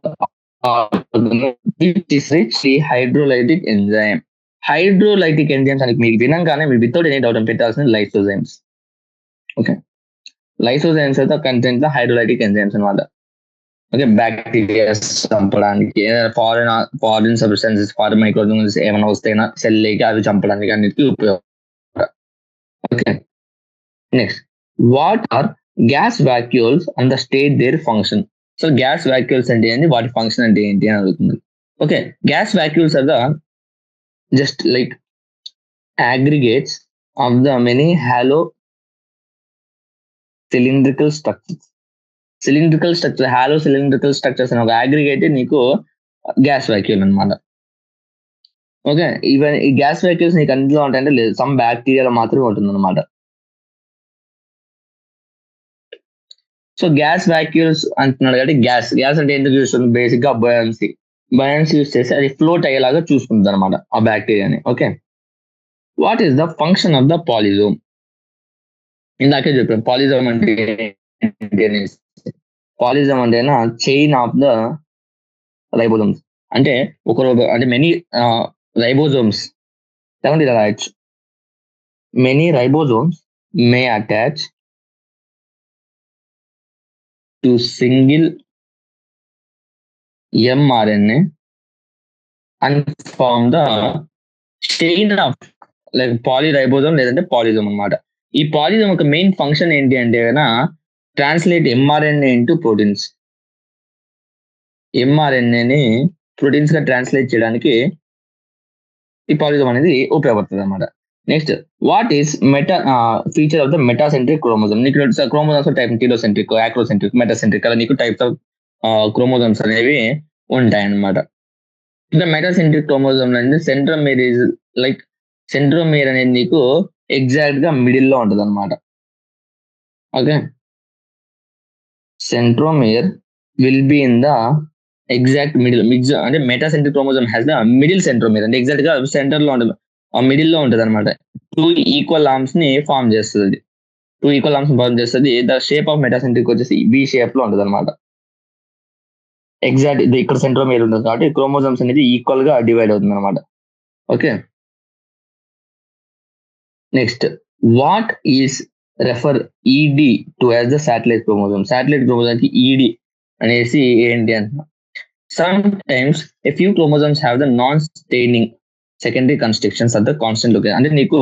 hydrolytic enzyme. Hydrolytic enzymes అని మీకు వినంగానే మీరు వితౌట్ ఎనీ డౌట్ పెట్టాల్సిన లైసోజైమ్స్. ఓకే, లైసోజైమ్స్ అయితే కంటెంట్ లో హైడ్రోలైటిక్ ఎంజైమ్స్ అనమాట. ఓకే, బ్యాక్టీరియా చంపడానికి, ఫారిన్ సబ్స్టెన్సెస్, ఫారిన్ మైక్రోఆర్గానిజమ్స్ ఏమైనా వస్తేనా సెల్ లేక అవి చంపడానికి అన్నిటికీ ఉపయోగం. Okay, next, what are gas vacuoles and the state their function? So gas vacuoles అంటే ఏంటి, వాటి ఫంక్షన్ అంటే ఏంటి అని అడుగుతుంది. Okay, gas vacuoles are the just like aggregates of the many hollow cylindrical structures. Hollow cylindrical structures అని ఒక అగ్రిగేట్ నీకు గ్యాస్ వాక్యూల్ అనమాట. ఓకే, ఈవెన్ ఈ గ్యాస్ వాక్యూల్స్ నీకు అందులో ఉంటాయంటే లేదు, సమ్ బ్యాక్టీరియాలో మాత్రమే ఉంటుంది అనమాట. సో గ్యాస్ వాక్యూల్స్ అంటున్నాడు కాబట్టి గ్యాస్ అంటే ఎందుకు యూస్ అవుతుంది? బేసిక్ గా బయాన్సీ యూస్ చేసి అది ఫ్లోట్ అయ్యేలాగా చూసుకుంటుంది అనమాట ఆ బ్యాక్టీరియాని. Okay, what is the function of the polysome? ఇందాకే చెప్పాను పాలిజోమ్ అంటే పాలిజం అంటే చైన్ ఆఫ్ ద రైబోజోమ్స్. అంటే అంటే మెనీ రైబోజోమ్స్ ఇలా రాయొచ్చు. Many ribosomes may attach to single mRNA and form the chain of like polyribosome లేదంటే పాలిజోమ్ అనమాట. ఈ పాలిజోమ్ ఒక మెయిన్ ఫంక్షన్ ఏంటి అంటే ట్రాన్స్లేట్ mRNA ఇంటూ ప్రోటీన్స్. mRNAని ప్రోటీన్స్ గా ట్రాన్స్లేట్ చేయడానికి ఈ పాలిజోమ్ అనేది ఉపయోగపడుతుంది అనమాట. Next, what is feature of the metacentric chromosome? నీకు chromosomes type telocentric, acrocentric, metacentric అలా నీకు టైప్స్ ఆఫ్ క్రోమోజోమ్స్ అనేవి ఉంటాయి అన్నమాట. ఇంకా మెటాసెంట్రిక్ క్రోమోజోమ్ అంటే సెంట్రోమేర్ ఈజ్ లైక్ సెంట్రోమేర్ అనేది నీకు ఎగ్జాక్ట్ గా మిడిల్ లో ఉంటుంది అనమాట. Okay, centromere will be in the exact middle. అంటే metacentric chromosome has the middle centromere, అంటే ఎగ్జాక్ట్ గా సెంటర్ లో ఉంటుంది, మిడిల్ లో ఉంటుంది అనమాట. 2 ఈక్వల్ ఆర్మ్స్ ని ఫార్మ్ చేస్తుంది. ద షేప్ ఆఫ్ మెటాసెంట్రిక్ వచ్చేసి బి షేప్ లో ఉంటుంది అనమాట. ఎగ్జాక్ట్ ఇక్కడ సెంట్రోమేర్ ఉంటుంది కాబట్టి క్రోమోజోమ్స్ అనేది ఈక్వల్ గా డివైడ్ అవుతుంది అనమాట. Okay, next, what is referred to as the satellite chromosome? Satellite chromosome కి ఈడి అనేసి ఏంటి అంటున్నా. Sometimes a few chromosomes have the non staining secondary constructions at the constant location. అంటే నీకు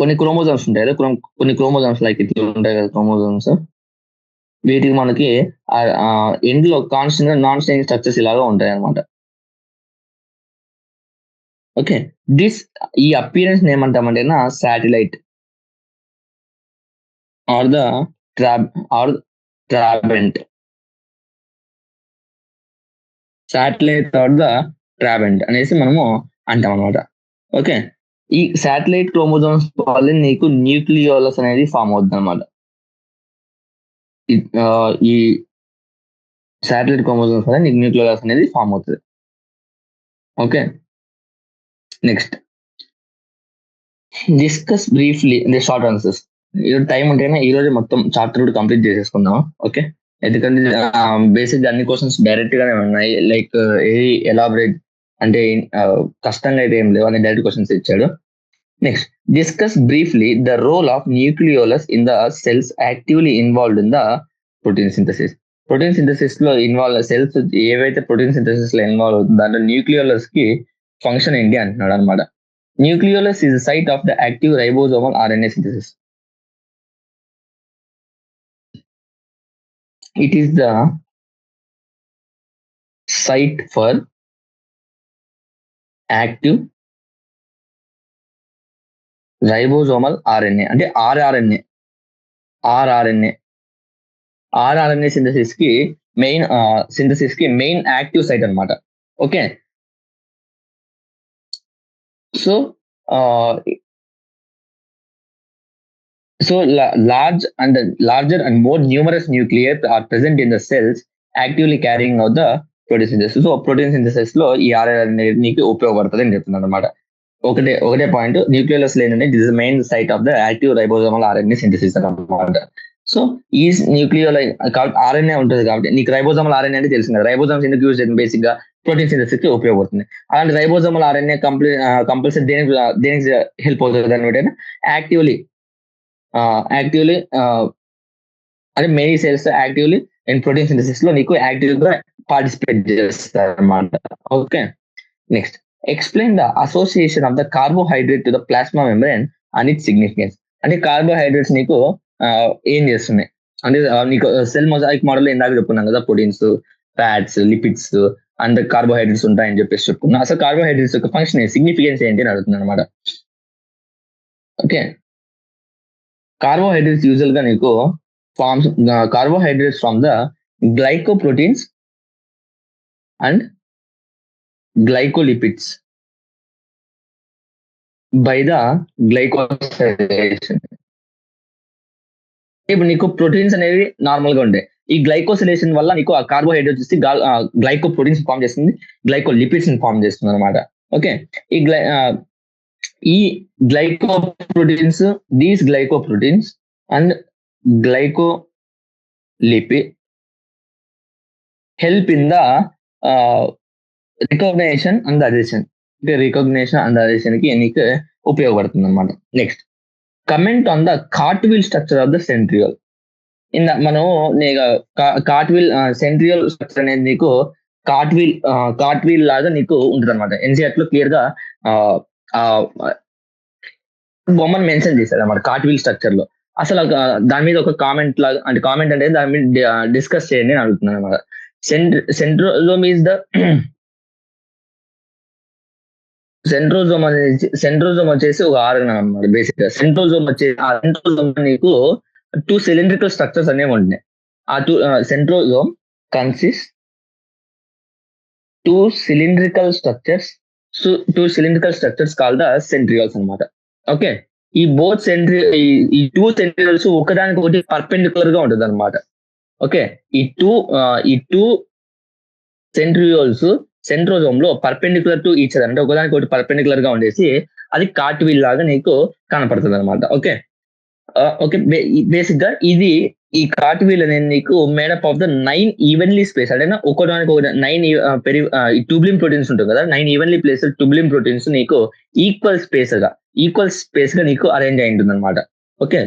కొన్ని క్రోమోజోమ్స్ ఉంటాయి కదా, కొన్ని క్రోమోజోమ్స్ లైక్ ఇట్లా ఉంటాయి కదా క్రోమోజోమ్స్, వీటికి మనకి ఎండ్ లో కాన్స్టెంట్ గా నాన్ స్టెయినింగ్ స్ట్రక్చర్స్ ఇలాగా ఉంటాయి అనమాట. ఓకే, ఈ అపియరెన్స్ ఏమంటామంటే satellite or the trabant. Satellite or the trabant అనేసి మనము అంటాం అనమాట. ఓకే, ఈ శాటిలైట్ క్రోమోజోమ్స్ వల్ల నీకు న్యూక్లియోలస్ అనేది ఫామ్ అవుతుంది అనమాట. ఈ శాటిలైట్ క్రోమోజోమ్స్ వల్ల నీకు న్యూక్లియోలస్ అనేది ఫామ్ అవుతుంది. Okay, next, discuss briefly the short answers. Time ఉంటేనే ఈ రోజు మొత్తం చాప్టర్ కూడా కంప్లీట్ చేసేసుకుందాం. ఓకే, ఎందుకంటే బేసిక్ అన్ని క్వశ్చన్స్ డైరెక్ట్ గానే ఉన్నాయి, లైక్ ఏది ఎలాబరేట్ అంటే కష్టంగా అయితే ఏం లేవు, అని డైరెక్ట్ క్వశ్చన్స్ ఇచ్చాడు. Next, discuss briefly the role of nucleolus in the cells actively involved in the protein synthesis. Protein synthesis లో సెల్స్ ఏవైతే ప్రోటీన్ సింథసిస్ లో ఇన్వాల్వ్ అవుతుందో దాంట్లో న్యూక్లియోలస్ కి ఫంక్షన్ ఏంటి అంటున్నాడు అనమాట. Nucleolus is the site of the active ribosomal RNA synthesis. It is the site for active ribosomal RNA అంటే ఆర్ఆర్ఎన్ఏ సింథసిస్ కి మెయిన్ యాక్టివ్ సైట్ అన్నమాట. Okay, so larger and more numerous nuclei are present in the cells actively carrying out the protein synthesis. So protein synthesis లో ఈ ఆర్ఆర్ఎన్ఏ నీకు ఉపయోగపడుతుంది అని చెప్తున్నాను అనమాట. ఒకటే పాయింట్, న్యూక్లియోలస్ లేని this is main site of the active ribosomal RNA synthesis అనమాట. సో ఈ న్యూక్లియోలై ఆర్ఎన్ఏ ఉంటుంది కాబట్టి నీకు రైబోజోమల్ ఆర్ఎన్ఏ అంటే తెలిసింది. రైబోజోమ్స్ ఎందుకు యూజ్ చేస్తుంది, బేసిక్ గా ప్రోటీన్ సింథసిస్ కి ఉపయోగపడుతుంది. అలాంటి రైబోజోమల్ ఆర్ఎన్ఏ కంపల్సరీ దేనికి హెల్ప్ అవుతుంది అనమాట, యాక్టివ్లీ అంటే many cells actively in protein synthesis లో నీకు యాక్టివ్ గా పార్టిసిపేట్ చేస్తారు అనమాట. Okay, next explain the association of the carbohydrate to the plasma membrane and its significance. అంటే కార్బోహైడ్రేట్స్ నీకు ఏం చేస్తున్నాయి అంటే నీకు సెల్ మొజాయిక్ మోడల్ ఇందాక చెప్పుకున్నాం కదా, proteins, fats, lipids and carbohydrates ఉంటాయని చెప్పేసి చెప్పుకున్నాం. అసలు కార్బోహైడ్రేట్స్ యొక్క ఫంక్షన్ సిగ్నిఫికెన్స్ ఏంటి అని అడుగుతుంది అనమాట. ఓకే, కార్బోహైడ్రేట్స్ యూజువల్ గా నీకు forms carbohydrates from the glycoproteins and glycolipids by the glycosylation. ఇప్పుడు నీకు ప్రోటీన్స్ అనేవి నార్మల్ గా ఉంటాయి. ఈ గ్లైకోసిలేషన్ వల్ల నీకు ఆ కార్బోహైడ్రేట్స్ వచ్చి గ్లైకో ప్రోటీన్స్ ఫామ్ చేస్తుంది, గ్లైకో లిపిడ్స్ ఫామ్ చేస్తుంది అనమాట. ఓకే, ఈ glycoproteins, these glycoproteins and glycolipid help in the recognition and adhesion. Recognition and adhesion కి నీకు ఉపయోగపడుతుంది అనమాట. Next comment on the cartwheel structure of the centriole. మనం కార్ట్విల్ సెంట్రియోల్ స్ట్రక్చర్ అనేది నీకు కార్ట్విల్ లాగా నీకు ఉంటుంది అనమాట. ఎన్సీఆర్ లో క్లియర్ గా బొమ్మను మెన్షన్ చేశారు అనమాట కార్ట్విల్ స్ట్రక్చర్ లో. అసలు దాని మీద ఒక కామెంట్ లాగా, అంటే కామెంట్ అంటే దాని మీద డిస్కస్ చేయండి అని అడుగుతున్నాను అనమాట. సెంట్రోజోమ్ ఈజ్ ద సెంట్రోజోమ్ వచ్చేసి ఒక ఆర్గన్ అనమాట. బేసిక్ గా సెంట్రోజోమ్ నీకు 2 సిలిండ్రికల్ స్ట్రక్చర్స్ అనేవి ఉంటున్నాయి. ఆ centrosome consist 2 cylindrical structures call the centrioles అనమాట. ఓకే, ఈ ఈ 2 సెంట్రియోల్స్ ఒకదానికి ఒకటి పర్పెండిక్యులర్ గా ఉంటుంది అనమాట. ఓకే, ఈ టూ సెంట్రియోల్స్ సెంట్రోజోమ్ లో పర్పెండిక్యులర్ టు ఈచ్ అదర్, అంటే ఒకదానికి ఒకటి పర్పెండిక్యులర్ గా ఉండేసి అది కార్ట్విల్ లాగా నీకు కనపడుతుంది అనమాట. ఓకే, బేసిక్ గా ఈ కార్ట్విల్ అనేది నీకు made up of the 9 evenly space, అంటే ఒకదానికి 9 ట్యూబ్లిన్ ప్రోటీన్స్ ఉంటుంది కదా, 9 ఈవెన్లీ ప్లేస్ ట్యూబ్లిన్ ప్రోటీన్స్ నీకు ఈక్వల్ స్పేస్ గా నీకు అరేంజ్ అయి ఉంటుంది అనమాట. ఓకే,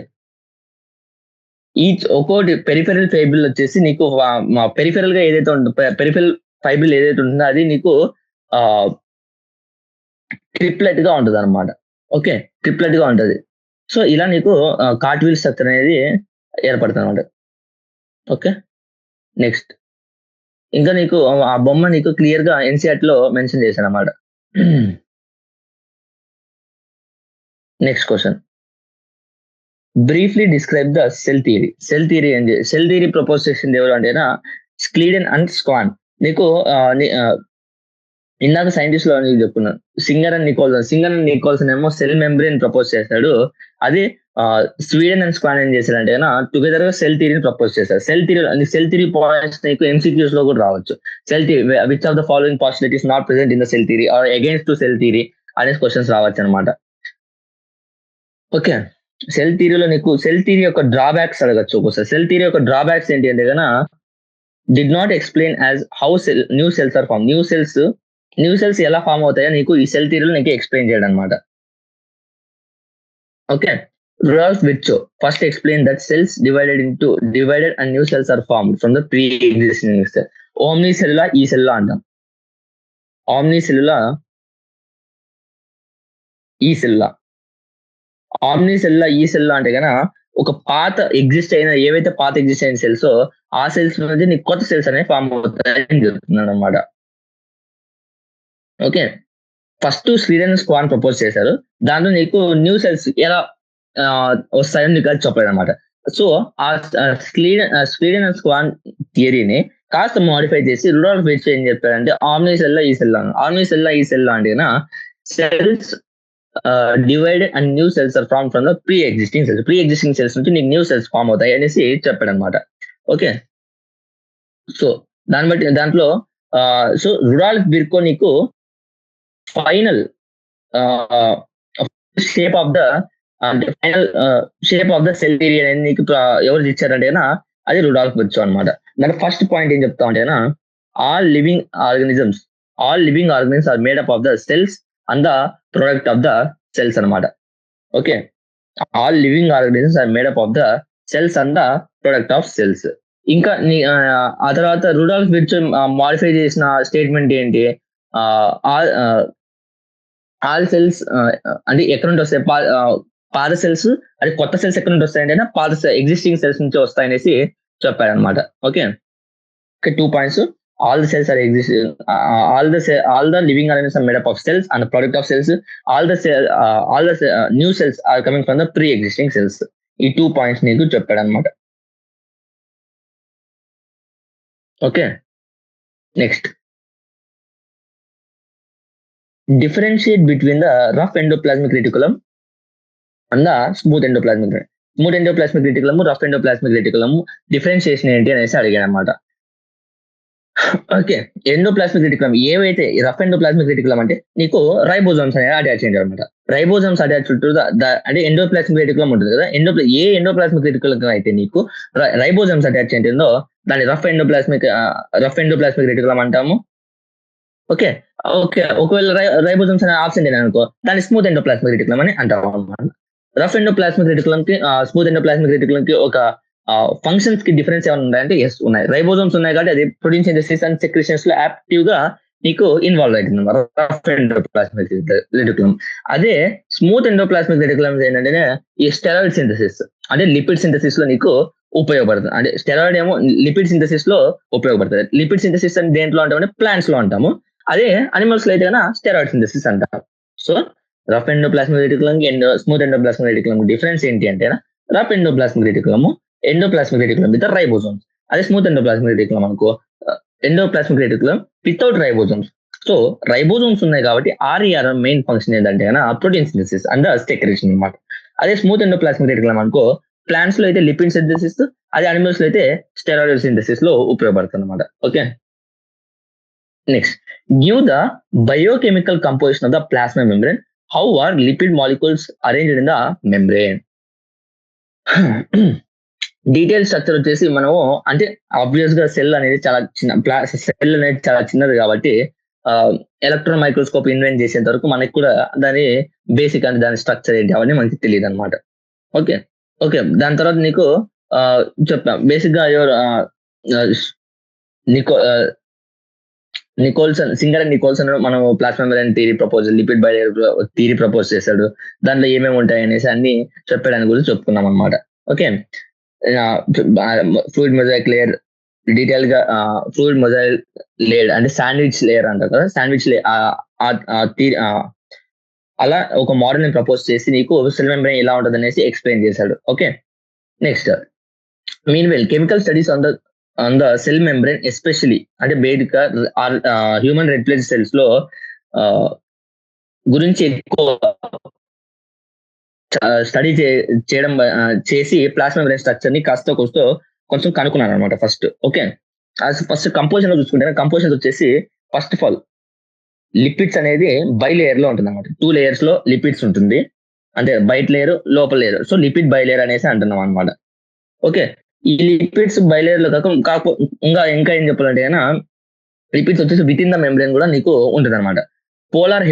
ఒక్కోటి పెరిఫెరల్ ఫైబ్రిల్ వచ్చేసి నీకు పెరిఫెరల్ గా ఏదైతే ఉంటుందో పెరిఫెరల్ ఫైబ్రిల్ ఏదైతే ఉంటుందో అది నీకు ట్రిప్లెట్ గా ఉంటుంది అనమాట. ఓకే, ట్రిప్లెట్ గా ఉంటుంది. సో ఇలా నీకు కార్ట్విల్ స్ట్రక్చర్ అనేది ఏర్పడుతుంది అనమాట. ఓకే, నెక్స్ట్ ఇంకా నీకు ఆ బొమ్మ నీకు క్లియర్ గా ఎన్సీఆర్ లో మెన్షన్ చేశాను అనమాట. Next question, briefly describe the cell theory. Cell theory propose చేసింది ఎవరు అంటేనా స్క్లీడెన్ అండ్ స్క్వాన్. నీకు ఇందాక సైంటిస్ట్ లో చెప్పుకున్నాను, సింగర్ అండ్ నికోల్సన్ ఏమో సెల్ మెంబ్రేన్ ప్రపోజ్ చేశాడు. అది స్వీడన్ అండ్ స్క్వాన్ ఏం చేశారంటే టుగెదర్ గా సెల్ థియరీని ప్రపోజ్ చేశారు. సెల్ థియరీ పాయింట్స్ నీకు ఎంసీక్యూస్ లో కూడా రావచ్చు. Cell theory which of the following possibilities not present in the cell theory are against to cell theory అనే క్వశ్చన్స్ రావచ్చు అనమాట. ఓకే, సెల్ థియరీలో నీకు సెల్ థియరీ యొక్క డ్రాబ్యాక్స్ అడగచ్చు ఒకసారి. సెల్ థియరీ యొక్క డ్రాబ్యాక్స్ ఏంటి అంటే కన్నా did not explain as how new cells are form. New cells ఎలా ఫామ్ అవుతాయో నీకు ఈ సెల్ థియరీలో నీకు ఎక్స్ప్లెయిన్ చేయడం అనమాట. ఓకే, Rudolf Virchow first explained that cells divided and new cells are formed from the pre-existing cell. Omnicellular E cell అంటాం. Omnicellular E cell అంటే కన్నా ఒక పాత ఎగ్జిస్ట్ అయిన ఏవైతే పాత ఎగ్జిస్ట్ అయిన సెల్స్ ఆ సెల్స్ నుంచి నీకు కొత్త సెల్స్ అనేవి ఫామ్ అవుతాయని చెప్తున్నాడు అనమాట. Okay, first Sweden Schwann propose చేశారు. దాంట్లో నీకు న్యూ సెల్స్ ఎలా వస్తాయని నీకు అది చెప్పలేదు అనమాట. సో ఆ స్వీడన్ స్క్వాన్ థియరీని కాస్త మోడిఫై చేసి రూడోల్ఫ్ విర్చ్ ఏం చెప్పారంటే ఆమ్ని సెల్ ఈ సెల్ ఆమ్ని సెల్ ఈ సెల్ అంటే cells divided and new cells are form from the pre existing cells నుంచి నీకు న్యూ సెల్స్ ఫామ్ అవుతాయి అనేసి చెప్పాడు అనమాట. ఓకే, సో దాంట్లో సో రుడాల్ఫ్ విర్కో నీకు final shape of the cell theory అనేది నీకు ఎవరు ఇచ్చారంటే అది రుడాల్ఫ్ విర్చో అనమాట. దాని ఫస్ట్ పాయింట్ ఏం చెప్తా ఉంటేనా all living organisms are made up of the cells and the product of the cells అనమాట. Okay, all living organisms are made up of the cells and the product of cells. ఇంకా ఆ తర్వాత రుడాల్ఫ్ విర్చో మాడిఫై చేసిన స్టేట్మెంట్ ఏంటి, ఆల్ సెల్స్ అంటే ఎక్కడ నుండి వస్తాయి, పాత సెల్స్ అది కొత్త సెల్స్ ఎక్కడ నుండి వస్తాయంటే పాత ఎగ్జిస్టింగ్ సెల్స్ నుంచి వస్తాయనేసి చెప్పారు అనమాట. Okay, 2 points. All the cells are existing. All the living organisms are made up of cells and the product of cells. All the new cells are coming from the pre-existing cells. ఈ 2 పాయింట్స్ నీకు చెప్పాడు అనమాట. Okay, next differentiate between the rough endoplasmic reticulum and the smooth endoplasmic reticulum, rough endoplasmic reticulum differentiation ఏంటి అనేసి అడిగాను అనమాట. ఓకే, ఎండోప్లాస్మిక్ రెటికులం ఏవైతే రఫ్ ఎండోప్లాస్మిక్ రెటికులం అంటే నీకు రైబోజోమ్స్ అనేది అటాచ్ అయ్యారు అనమాట. రైబోజోమ్స్ అటాచ్ అంటే ఎండోప్లాస్మిక్ రెటికులం ఉంటుంది కదా, ఏ ఎండోప్లాస్మిక్ రెటికులం అయితే నీకు రైబోజోమ్స్ అటాచ్ ఏంటిందో దాన్ని రఫ్ ఎండోప్లాస్మిక్ రెటికులం అంటాము. ఓకే, ఒకవేళ రైబోజోమ్స్ అనే ఆప్షన్ అయినా అనుకో దాన్ని స్మూత్ ఎండోప్లాస్మిక్ రెటికులం అని అంటాం అనమాట. రఫ్ ఎండోప్లాస్మిక్ రెటికులం కి స్మూత్ ఎండోప్లాస్మిక్ రెటికులం కి ఒక ఫంక్షన్స్ కి డిఫరెన్స్ ఏమైనా ఉన్నాయంటే ఎస్ ఉన్నాయి. రైబోజోమ్స్ ఉన్నాయి కాబట్టి అది ప్రోటీన్ సింథసిస్ అండ్ సెక్రెషన్స్ లో యాక్టివ్ గా నీకు ఇన్వాల్వ్ అవుతుంది రఫ్ ఎండోప్లాస్మిక్ రెటికులం. అదే స్మూత్ ఎండోప్లాస్మిక్ రెటికులం ఏంటంటే ఈ స్టెరాయిడ్ సింథసిస్ అంటే లిపిడ్ సింథసిస్ లో నీకు ఉపయోగపడుతుంది. అంటే స్టెరాయిడ్ ఏమో లిపిడ్ సింథసిస్ లో ఉపయోగపడుతుంది. లిపిడ్ సింథసిస్ అని దేంట్లో అంటామంటే ప్లాంట్స్ లో అంటాము, అదే అనిమల్స్ లో అయితే కన్నా స్టెరాయిడ్ సింథసిస్ అంటాం. So rough endoplasmic reticulum smooth endoplasmic reticulum difference ఏంటి అంటే rough endoplasmic reticulum with ribosomes, అదే స్మూత్ ఎండోప్లాస్మిక్ రెటికులం అనుకో endoplasmic reticulum without ribosomes. So ribosomes ఉన్నాయి కాబట్టి RER మెయిన్ ఫంక్షన్ ఏంటంటే ప్రోటీన్ సింథసిస్ అండ్ సెక్రెషన్ అనమాట. అదే స్మూత్ ఎండోప్లాస్మిక్ రెటికులం అనుకో ప్లాంట్స్ లో అయితే లిపిడ్ సింథసిస్, అదే అనిమల్స్ లో అయితే స్టెరాయిడ్ సింథసిస్ లో ఉపయోగపడుతుంది అనమాట. Okay, next give the biochemical composition of the plasma membrane. How are lipid molecules arranged in the membrane. Detail structure వచ్చేసి మనము అంటే ఆబ్వియస్ గా సెల్ అనేది చాలా చిన్నది కాబట్టి ఎలక్ట్రాన్ మైక్రోస్కోప్ ఇన్వెంట్ చేసేంత వరకు మనకి కూడా దాని బేసిక్ అంటే దాని స్ట్రక్చర్ ఏంటి అవన్నీ మనకి తెలియదు అనమాట. ఓకే, దాని తర్వాత నీకు చెప్తా బేసిక్ గా నికోల్సన్ మనం plasma membrane theory proposal lipid bilayer theory propose చేశాడు. దాంట్లో ఏమేమి ఉంటాయి అనేసి అన్ని చెప్పడానికి గురించి చెప్పుకున్నాం అనమాట. Okay, fluid mosaic layer detail గా ఫ్లూయిడ్ మొజాయిక్ లేయర్ అంటే శాండ్విచ్ లేయర్ అంటారు కదా, శాండ్విచ్ అలా ఒక మోడల్ ని ప్రపోజ్ చేసి నీకు సెల్ మెంబ్రేన్ ఎలా ఉంటుంది అనేసి ఎక్స్ప్లెయిన్ చేశాడు. Okay, next మీన్వెల్ chemical studies on the cell membrane especially అంటే బేసిక్ గా హ్యూమన్ రెడ్ బ్లడ్ సెల్స్ లో గురించి ఎక్కువ స్టడీ చేయడం చేసి ప్లాస్మా మెంబ్రేన్ స్ట్రక్చర్ ని కాస్త కొంచెం కనుక్కున్నాను అనమాట ఫస్ట్. ఓకే, ఫస్ట్ కంపోజిషన్ లో చూసుకుంటే కంపోజిషన్ వచ్చేసి ఫస్ట్ ఆఫ్ ఆల్ లిపిడ్స్ అనేది బై లేయర్ లో ఉంటుంది అనమాట. 2 layers లో లిపిడ్స్ ఉంటుంది, అంటే బయట లేయర్ లోపల layer. So lipid by layer అనేసి అంటున్నాం అనమాట. ఓకే, ఈ లిపిడ్స్ బై లేయర్ లో ఇంకా ఏం చెప్పాలంటే లిపిడ్స్ వచ్చేసి విత్ ఇన్ ద మెంబ్రేన్ కూడా నీకు ఉంటుంది అనమాట. పోలార్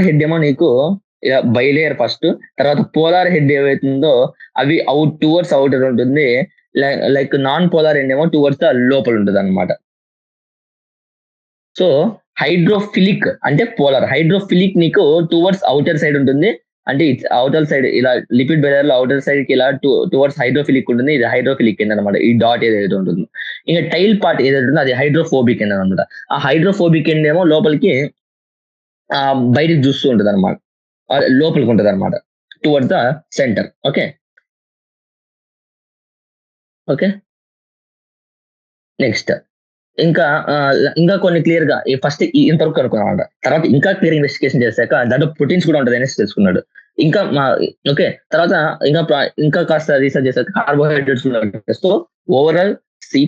హెడ్ ఏమో నీకు బై లేయర్ ఫస్ట్, తర్వాత పోలార్ హెడ్ ఏవైతుందో అవి టువర్డ్స్ అవుటర్ ఉంటుంది, లైక్ నాన్ పోలార్ హెడ్ ఏమో టువర్డ్స్ ద లోపల ఉంటుంది అనమాట. సో హైడ్రోఫిలిక్ అంటే పోలార్, హైడ్రోఫిలిక్ నీకు టువర్డ్స్ అవుటర్ సైడ్ ఉంటుంది, అంటే అవుటర్ సైడ్ ఇలా లిపిడ్ బైలేయర్ లో అవుటర్ సైడ్ కి ఇలా టువర్డ్స్ హైడ్రోఫిలిక్ ఉంటుంది. ఇది హైడ్రోఫిలిక్ ఎండ్ అనమాట. ఈ డాట్ ఏదైతే ఉంటుందో, ఇంకా టైల్ పార్ట్ ఏదైతే ఉంటుందో అది హైడ్రోఫోబిక్ ఎండ్ అనమాట. ఆ హైడ్రోఫోబిక్ ఎండ్ ఏమో లోపలికి బయటికి చూస్తూ ఉంటుంది అనమాట, లోపలికి ఉంటుంది అనమాట, towards the centre. Okay okay next ఇంకా ఇంకా కొన్ని క్లియర్ గా ఫస్ట్ ఇంతవరకు అనుకున్నామాట. తర్వాత ఇంకా క్లియర్ ఇన్వెస్టిగేషన్ చేశాక దాంట్లో ప్రోటీన్స్ కూడా ఉంటుంది అనేసి తెలుసుకున్నాడు. ఇంకా ఓకే తర్వాత ఇంకా కాస్త రీసెర్చ్ చేశాక కార్బోహైడ్రేట్స్ ఉంటాయి. So overall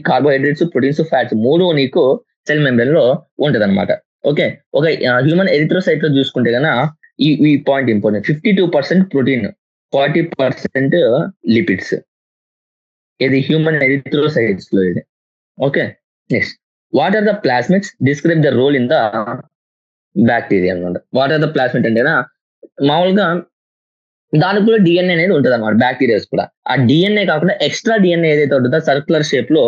carbohydrates, proteins, fats మూడు నీకు సెల్ మెంబ్రేన్ లో ఉంటది అనమాట. ఓకే ఒక హ్యూమన్ ఎరిథ్రోసైట్ లో చూసుకుంటే కన్నా ఈ పాయింట్ ఇంపార్టెంట్. 52% ప్రోటీన్, 40% లిపిడ్స్, ఇది హ్యూమన్ ఎరిథ్రోసైట్స్ లో ఇది. Okay next what are the plasmids describe the role in the bacteria అనమాట. వాట్ ఆర్ ద ప్లాస్మిడ్ అంటే మామూలుగా దానికి కూడా డిఎన్ఏ అనేది ఉంటుంది అనమాట, బ్యాక్టీరియాస్ కూడా. ఆ డిఎన్ఏ కాకుండా ఎక్స్ట్రా డిఎన్ఏ ఏదైతే ఉంటుందో సర్క్యులర్ షేప్ లో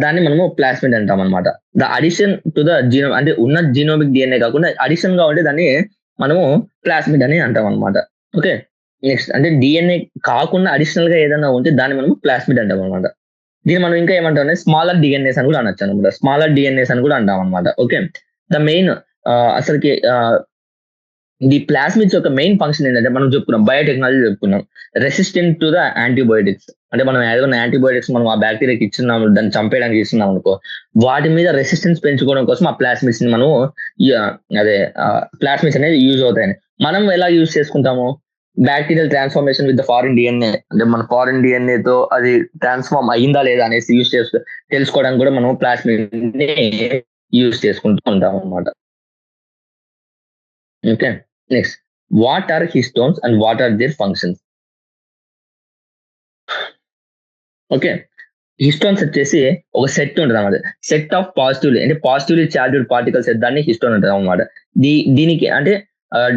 దాన్ని మనము ప్లాస్మిడ్ అంటాం అనమాట. The addition to the genome, అంటే ఉన్న జీనోమిక్ డిఎన్ఏ కాకుండా అడిషన్ గా ఉంటే దాన్ని మనము ప్లాస్మిడ్ అని అంటాం అనమాట. ఓకే నెక్స్ట్ అంటే డిఎన్ఏ కాకుండా అడిషనల్ గా ఏదైనా ఉంటే దాన్ని మనము ప్లాస్మిడ్ అంటాం అనమాట. దీన్ని మనం ఇంకా ఏమంటాం అంటే స్మాలర్ డిఎన్ఏస్ అని కూడా అనొచ్చు అనమాట, స్మాలర్ డిఎన్ఏస్ అని కూడా అంటాం అనమాట. ఓకే ద మెయిన్ అసలుకి ది ప్లాస్మిడ్స్ యొక్క మెయిన్ ఫంక్షన్ ఏంటంటే మనం చెప్పుకున్నాం, బయోటెక్నాలజీ చెప్పుకున్నాం, రెసిస్టెంట్ టు ద యాంటీబయోటిక్స్. అంటే మనం ఏదైనా యాంటీబయోటిక్స్ మనం ఆ బ్యాక్టీరియాకి ఇచ్చున్నాము, దాన్ని చంపేయడానికి ఇస్తున్నాం అనుకో, వాటి మీద రెసిస్టెన్స్ పెంచుకోవడం కోసం ఆ ప్లాస్మిడ్స్ ని మనం అదే ప్లాస్మిడ్స్ అనేది యూజ్ అవుతాయని. మనం ఎలా యూజ్ చేసుకుంటాము, bacterial transformation with the foreign DNA, అంటే మన ఫారిన్ డిఎన్ఏ తో అది ట్రాన్స్ఫార్మ్ అయ్యిందా లేదా అనేసి యూజ్ తెలుసుకోవడానికి కూడా మనం ప్లాస్మిడ్ ని యూజ్ చేసుకుంటూ ఉంటాం అనమాట. Okay next what are histones and what are their functions. Okay histones వచ్చేసి ఒక సెట్ ఉంటుంది అన్నమాట, సెట్ ఆఫ్ పాజిటివ్లీ అంటే పాజిటివ్లీ చార్జ్డ్ పార్టికల్స్ దాన్ని హిస్టోన్ ఉంటుంది అనమాట. దీనికి అంటే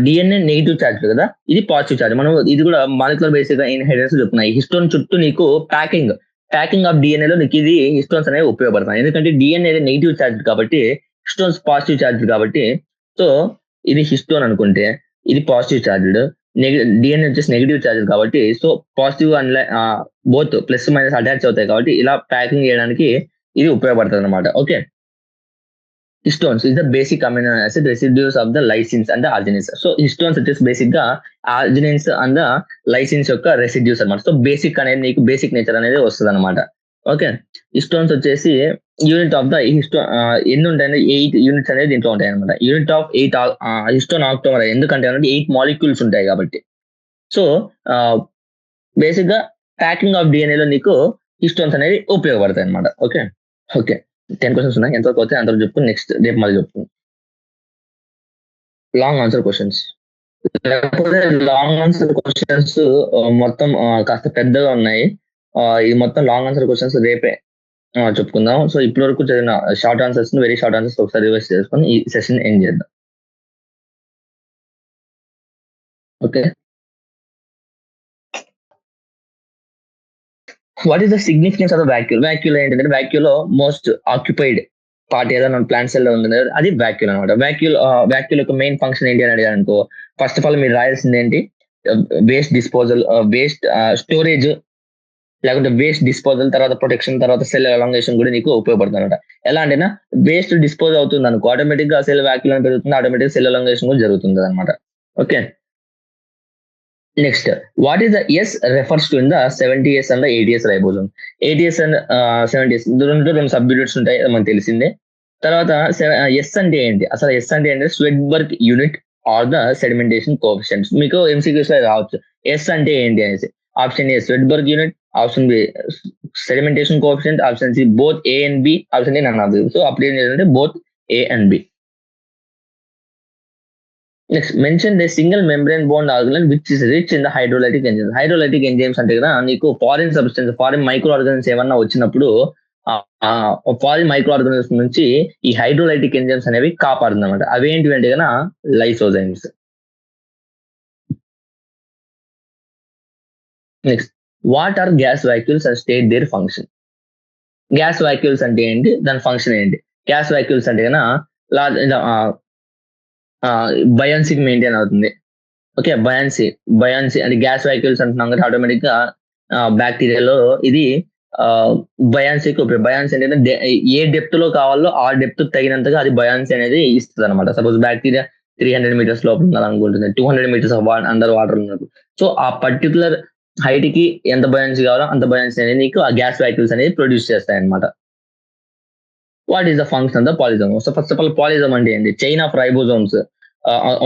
డిఎన్ఏ నెగిటివ్ చార్జ్ కదా, ఇది పాజిటివ్ చార్జ్. మనం ఇది కూడా మాలిక్యులర్ బేసిక్ గా ఇన్హెరిటెన్స్ చెప్తున్నాయి. హిస్టోన్ చుట్టూ నీకు ప్యాకింగ్ ఆఫ్ డిఎన్ఏ లో నీకు ఇది హిస్టోన్స్ అనేవి ఉపయోగపడతాయి. ఎందుకంటే డిఎన్ఏ నెగిటివ్ చార్జ్ కాబట్టి, హిస్టోన్స్ పాజిటివ్ చార్జ్ కాబట్టి. సో ఇది హిస్టోన్ అనుకుంటే ఇది పాజిటివ్ చార్జ్డ్, డిఎన్ఏ వచ్చేసి నెగిటివ్ చార్జ్ కాబట్టి, so positive and both plus minus attach అవుతాయి కాబట్టి ఇలా ప్యాకింగ్ చేయడానికి ఇది ఉపయోగపడుతుంది అనమాట. Okay histones is the basic amino acid residues of the lysines and arginines. So histones వచ్చేసి బేసిక్ గా ఆర్జినిన్స్ అండ్ లైసిన్స్ యొక్క రెసిడ్యూస్ అనమాట. సో బేసిక్ అనేది నీకు బేసిక్ నేచర్ అనేది వస్తుంది అనమాట. ఓకే హిస్టోన్స్ వచ్చేసి యూనిట్ ఆఫ్ ద ఎన్ని ఉంటాయంటే 8 యూనిట్స్ అనేది దీంట్లో ఉంటాయి అనమాట. యూనిట్ ఆఫ్ 8 హిస్టోన్ ఆక్టోమర్, ఎందుకంటే 8 మాలిక్యూల్స్ ఉంటాయి కాబట్టి. సో బేసిక్ గా ప్యాకింగ్ ఆఫ్ డిఎన్ఏ లో నీకు హిస్టోన్స్ అనేది ఉపయోగపడతాయి అనమాట. ఓకే ఓకే 10 క్వశ్చన్స్ ఉన్నాయి, ఎంతవరకు వస్తే అంతవరకు చెప్పు. నెక్స్ట్ రేపు మళ్ళీ చెప్పు లాంగ్ ఆన్సర్ క్వశ్చన్స్. లేకపోతే లాంగ్ ఆన్సర్ క్వశ్చన్స్ మొత్తం కాస్త పెద్దగా ఉన్నాయి. ఇది మొత్తం లాంగ్ ఆన్సర్ క్వశ్చన్స్ రేపే చెప్పుకుందాం. సో ఇప్పటి వరకు చదివిన short answers very short answers ఒకసారి రివర్స్ చేసుకొని ఈ సెషన్ ఎండ్ చేద్దాం. Okay what is the significance of the vacuole. Vacuole ఏంటంటే వాక్యూల్ లో మోస్ట్ ఆక్యుపైడ్ పార్ట్ ఏదైనా ప్లాంట్ సెల్ లో ఉంటుంది, అది వాక్యూల్ అనమాట. వాక్యూల్ యొక్క మెయిన్ ఫంక్షన్ ఏంటి అని అడిగారు అనుకో, ఫస్ట్ ఆఫ్ ఆల్ మీరు రాయాల్సింది ఏంటి, వేస్ట్ డిస్పోజల్, వేస్ట్ స్టోరేజ్, లేకుంటే వేస్ట్ డిస్పోజల్, తర్వాత ప్రొటెక్షన్, తర్వాత సెల్ ఎలాంగేషన్ కూడా నీకు ఉపయోగపడుతుంది అనమాట. ఎలా అంటే వేస్ట్ డిస్పోజ్ అవుతుంది అనుకో, ఆటోమేటిక్ గా సెల్ వాక్యూల్ పెరుగుతుంది, ఆటోమేటిక్ సెల్ ఎలాంగేషన్ కూడా జరుగుతుంది అనమాట. Okay next what is the S refers to in the 70S and 80S ribosome. 80S and 70S రెండు సబ్ యూనిట్స్ ఉంటాయి, మనకు తెలిసిందే. తర్వాత ఎస్ అంటే ఏంటి, అసలు ఎస్ అంటే ఏంటంటే Svedberg unit are the sedimentation coefficients. మీకు ఎంసీక్యూస్ లో రావచ్చు ఎస్ అంటే ఏంటి అనేసి. Option A Svedberg unit, option B sedimentation coefficient, option C both A and B, option D none of this. So అప్పుడు ఏం చేయాలంటే both A and B. Next mention the single membrane bound organism which is rich in the hydrolytic enzymes. Hydrolytic enzymes అంటే కదా నీకు foreign substance, foreign microorganisms ఏమన్నా వచ్చినప్పుడు ఫారిన్ మైక్రో ఆర్గానిజమ్స్ నుంచి ఈ హైడ్రోలైటిక్ ఎంజైమ్స్ అనేవి కాపాడుతుంది అనమాట. అవి ఏంటి అంటే కదా lysozymes. Next what are gas vacuoles and state their function. Gas vacuoles అంటే ఏంటి, దాని ఫంక్షన్ ఏంటి. గ్యాస్ వాక్యూల్స్ అంటే కన్నా బయాన్సీకి మెయింటైన్ అవుతుంది. ఓకే బయాన్సీ అంటే గ్యాస్ వాక్యూల్స్ అంటున్నాం కదా, ఆటోమేటిక్ గా బ్యాక్టీరియాలో ఇది బయాన్సీకి ఉపయోగం. బయాన్సీ అంటే ఏ డెప్త్ లో కావాలో ఆ డెప్త్ తగినంతగా అది బయాన్సీ అనేది ఇస్తుంది అనమాట. సపోజ్ బ్యాక్టీరియా 300 మీటర్స్ లోపల ఉండాలనుకుంటుంది, 200 మీటర్స్ అండర్ వాటర్ ఉన్నప్పుడు. సో ఆ పర్టికులర్ హైట్ కి ఎంత బయాన్సీ కావాలో అంత బయాన్సీ అనేది నీకు ఆ గ్యాస్ వాక్యూల్స్ అనేది ప్రొడ్యూస్ చేస్తాయి అనమాట. What is the function of the polysome? So first of all polysome అంటే ఏంటి? చైన్ ఆఫ్ రైబోజోమ్స్,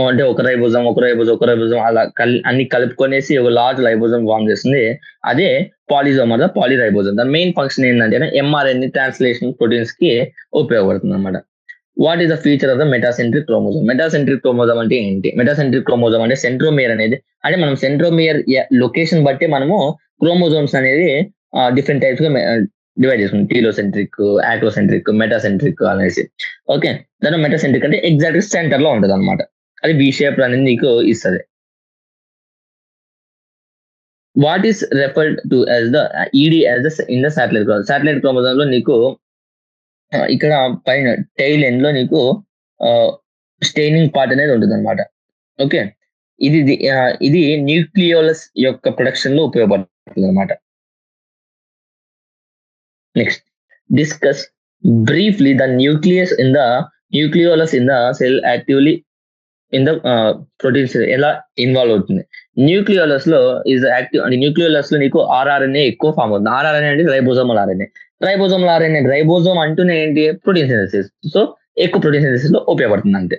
అంటే ఒక రైబోజోమ్ అలా అన్ని కలుపుకొనేసి ఒక లార్జ్ రైబోజోమ్ ఫామ్ చేస్తుంది. అదే పాలిజోమ్ ఆర్ ద పాలిరైబోజోమ్. దాని మెయిన్ ఫంక్షన్ ఏంటంటే ఎంఆర్ఎన్ఏ ట్రాన్స్లేషన్ ప్రోటీన్స్ కి ఉపయోగపడుతుంది అనమాట. What is the feature of the metacentric chromosome? Metacentric chromosome అంటే ఏంటి? మెటాసెంట్రిక్ క్రోమోజోమ్ అంటే సెంట్రోమియర్ అనేది, అంటే మనం సెంట్రోమియర్ లొకేషన్ బట్టి మనము క్రోమోజోమ్స్ అనేది డిఫరెంట్ టైప్స్ గా డివైడ్ చేసుకుంటాం. టీలోసెంట్రిక్, ఆటోసెంట్రిక్, మెటాసెంట్రిక్ అనేసి. ఓకే, దాని మెటాసెంట్రిక్ అంటే ఎగ్జాక్ట్ సెంటర్ లో ఉంటుంది అనమాట. అది వి షేప్ అనేది నీకు ఇస్తుంది. What is referred to as the ED as the in the satellite chromosome? Satellite chromosome లో నీకు ఇక్కడ పైన టైల్ ఎండ్ లో నీకు స్టెయినింగ్ పార్ట్ అనేది ఉంటుంది అనమాట. ఓకే, ఇది న్యూక్లియోలస్ యొక్క ప్రొడక్షన్ లో ఉపయోగపడుతుంది అనమాట. Next, discuss briefly the nucleolus in the cell actively in the proteins ఎలా ఇన్వాల్వ్ అవుతుంది. న్యూక్లియోలస్ లో ఈజ్ యాక్టివ్, అంటే న్యూక్లియోలస్ లో నీకు ఆర్ఆర్ఎన్ఏ ఎక్కువ ఫామ్ అవుతుంది. ఆర్ఆర్ఎన్ఏ అంటే రైబోజోమల్ ఆర్ఎన్ఏ. రైబోజోమ్ అంటూనే ఏంటి? Protein synthesis. సో ఎక్కువ ప్రోటీన్ సింథసిస్ లో ఉపయోగపడుతుంది అంతే.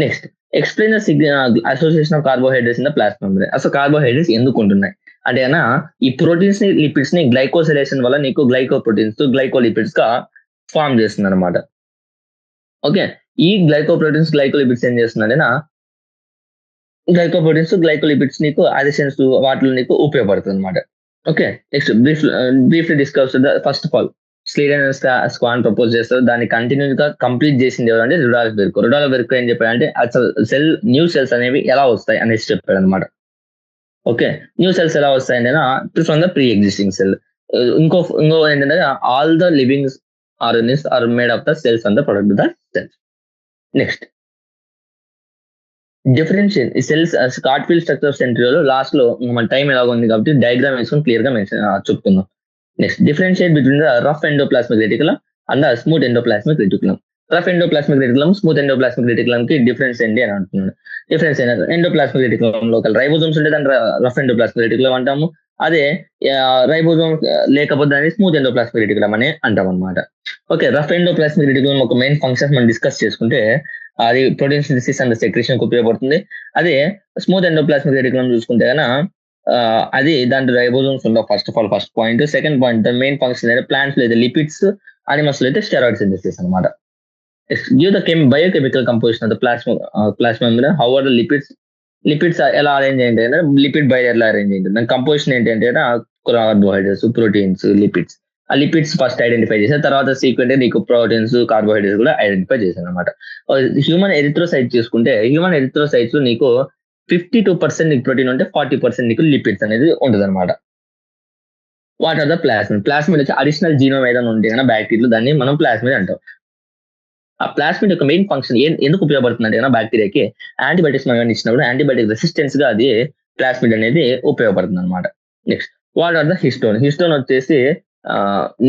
Next, explain the association of carbohydrates in the plasma membrane. అసలు కార్బోహైడ్రేట్స్ ఎందుకు ఉంటున్నాయి అంటే ఈ ప్రోటీన్స్ ని, లిపిడ్స్ ని గ్లైకోసిలేషన్ వల్ల నీకు గ్లైకోప్రోటీన్స్, గ్లైకోలిపిడ్స్ గా ఫామ్ చేస్తుంది అనమాట. ఓకే, ఈ గ్లైకోప్రోటీన్స్, గ్లైకోలిపిడ్స్ ఏం చేస్తుందంటే గ్లైకోలిపిడ్స్ నీకు అడిషన్స్ వాటిలో నీకు ఉపయోగపడుతుంది అనమాట. Okay, next briefly discuss the first of all Schleiden Schwann propose చేస్తారు. దాన్ని కంటిన్యూ గా కంప్లీట్ చేసింది ఎవరంటే రుడాల్ఫ్ బెర్కో ఏం చెప్పాడంటే అసలు న్యూ సెల్స్ అనేవి ఎలా వస్తాయి అనేసి చెప్పాడు అనమాట. ఓకే, న్యూ సెల్స్ ఎలా వస్తాయంటే from the pre existing cell. ఇంకో ఏంటంటే all the living organisms are made of the cells and the product the cells. Next, differentiate ఈ cells cartwheel structure centriole last లో మన టైం ఎలా ఉంది కాబట్టి డయాగ్రామ్ వేసుకొని క్లియర్ గా చెప్తున్నాం. Next, differentiate between the rough endoplasmic reticulum and the smooth endoplasmic reticulum. Rough endoplasmic reticulum, smooth endoplasmic reticulum కి డిఫరెన్స్ ఏంటి అని అంటున్నాడు. డిఫరెన్స్ ఏంటంటే ఎండోప్లాస్మిక్ రెటికులం లోకల్ రైబోజోమ్స్ ఉంటే దాన్ని రఫ్ ఎండోప్లాస్మిక్ రెటికులం అంటాము. అదే రైబోజోమ్ లేకపోతే దాన్ని స్మూత్ ఎండోప్లాస్మిక్ రెటికులం అని అంటాం అనమాట. ఓకే, రఫ్ ఎండోప్లాస్మిక్ రెటికులం ఒక మెయిన్ ఫంక్షన్స్ మనం డిస్కస్ చేసుకుంటే అది ప్రోటీన్ సింథసిస్ అండ్ సెక్రేషన్ కి ఉపయోగపడుతుంది. అదే స్మూత్ ఎండోప్లాస్మిక్ రెటికులం చూసుకుంటే కనుక అది దాంట్లో రైబోజోమ్స్ ఉండవు. First point. Second point, the main function అయితే ప్లాంట్స్ లో అయితే లిపిడ్స్, అనిమల్స్ లో అయితే స్టెరాయిడ్ సింథసిస్ అనమాట. Give the biochemical composition of the plasma membrane. How are the lipids ఎలా అరేంజ్ అయ్యింది అంటే లిపిడ్ బైలర్ లో అరేంజ్ అయింది. దాని కంపోజిషన్ ఏంటంటే కార్బోహైడ్రేట్స్, ప్రోటీన్స్, లిపిడ్స్. ఆ లిపిడ్స్ ఫస్ట్ ఐడెంటిఫై చేశారు, తర్వాత సీక్వెంట్ నీకు ప్రోటీన్స్, కార్బోహైడ్రేట్స్ కూడా ఐడెంటిఫై చేశారు అనమాట. హ్యూమన్ ఎరిథ్రోసైట్ చూసుకుంటే హ్యూమన్ ఎరిథ్రోసైట్స్ నీకు 52% నీకు ప్రోటీన్ ఉంటే 40% నీకు లిపిడ్స్ అనేది ఉంటుంది అనమాట. వాట్ ఆర్ ద ప్లాస్మిడ్ వచ్చి అడిషనల్ జీనోమ్ ఏదైనా ఉంటే కన్నా బ్యాక్టీరియా, దాన్ని మనం ప్లాస్మిడ్ అంటాం. ఆ ప్లాస్మిడ్ యొక్క మెయిన్ ఫంక్షన్ ఎందుకు ఉపయోగపడుతుంది అంటే బ్యాక్టీరియాకి యాంటీబయాటిక్స్ మనం ఇచ్చినప్పుడు యాంటీబయాటిక్ రెసిస్టెన్స్ గా అది ప్లాస్మిడ్ అనేది ఉపయోగపడుతుంది అనమాట. Next, what are the histone? Histone వచ్చేసి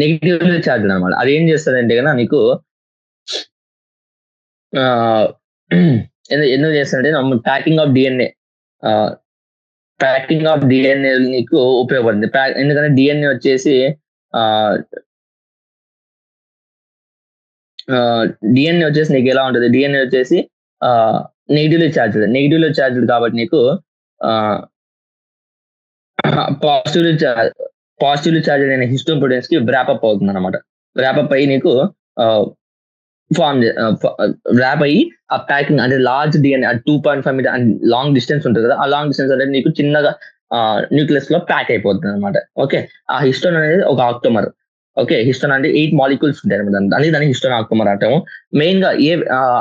నెగిటివ్లీ చార్జ్ అనమాట. అది ఏం చేస్తుంది అంటే కన్నా నీకు ఎందుకు చేస్తుంటే ప్యాకింగ్ ఆఫ్ డిఎన్ఏ నీకు ఉపయోగపడుతుంది. ఎందుకంటే డిఎన్ఏ వచ్చేసి నీకు ఎలా ఉంటుంది? డిఎన్ఏ వచ్చేసి నెగిటివ్లీ చార్జ్డ్ కాబట్టి నీకు పాజిటివ్లీ చార్జ్డ్ అయిన హిస్టోన్ ప్రోటీన్స్ కి వ్రాపప్ అవుతుంది అనమాట. వ్రాపప్ అయ్యి నీకు ర్యాప్ అయ్యి ఆ ప్యాకింగ్ అంటే large DNA 2.5 metre long distance ఉంటుంది కదా, ఆ లాంగ్ డిస్టెన్స్ అనేది నీకు చిన్నగా న్యూక్లియస్ లో ప్యాక్ అయిపోతుంది అనమాట. ఓకే, ఆ హిస్టోన్ అనేది ఒక ఆక్టోమర్. ఓకే, హిస్టోన్ అంటే 8 మాలిక్యూల్స్ ఉంటాయి అనమాట. దాన్ని హిస్టోన్ ఆక్టోమర్ అంటాము. మెయిన్ గా ఏ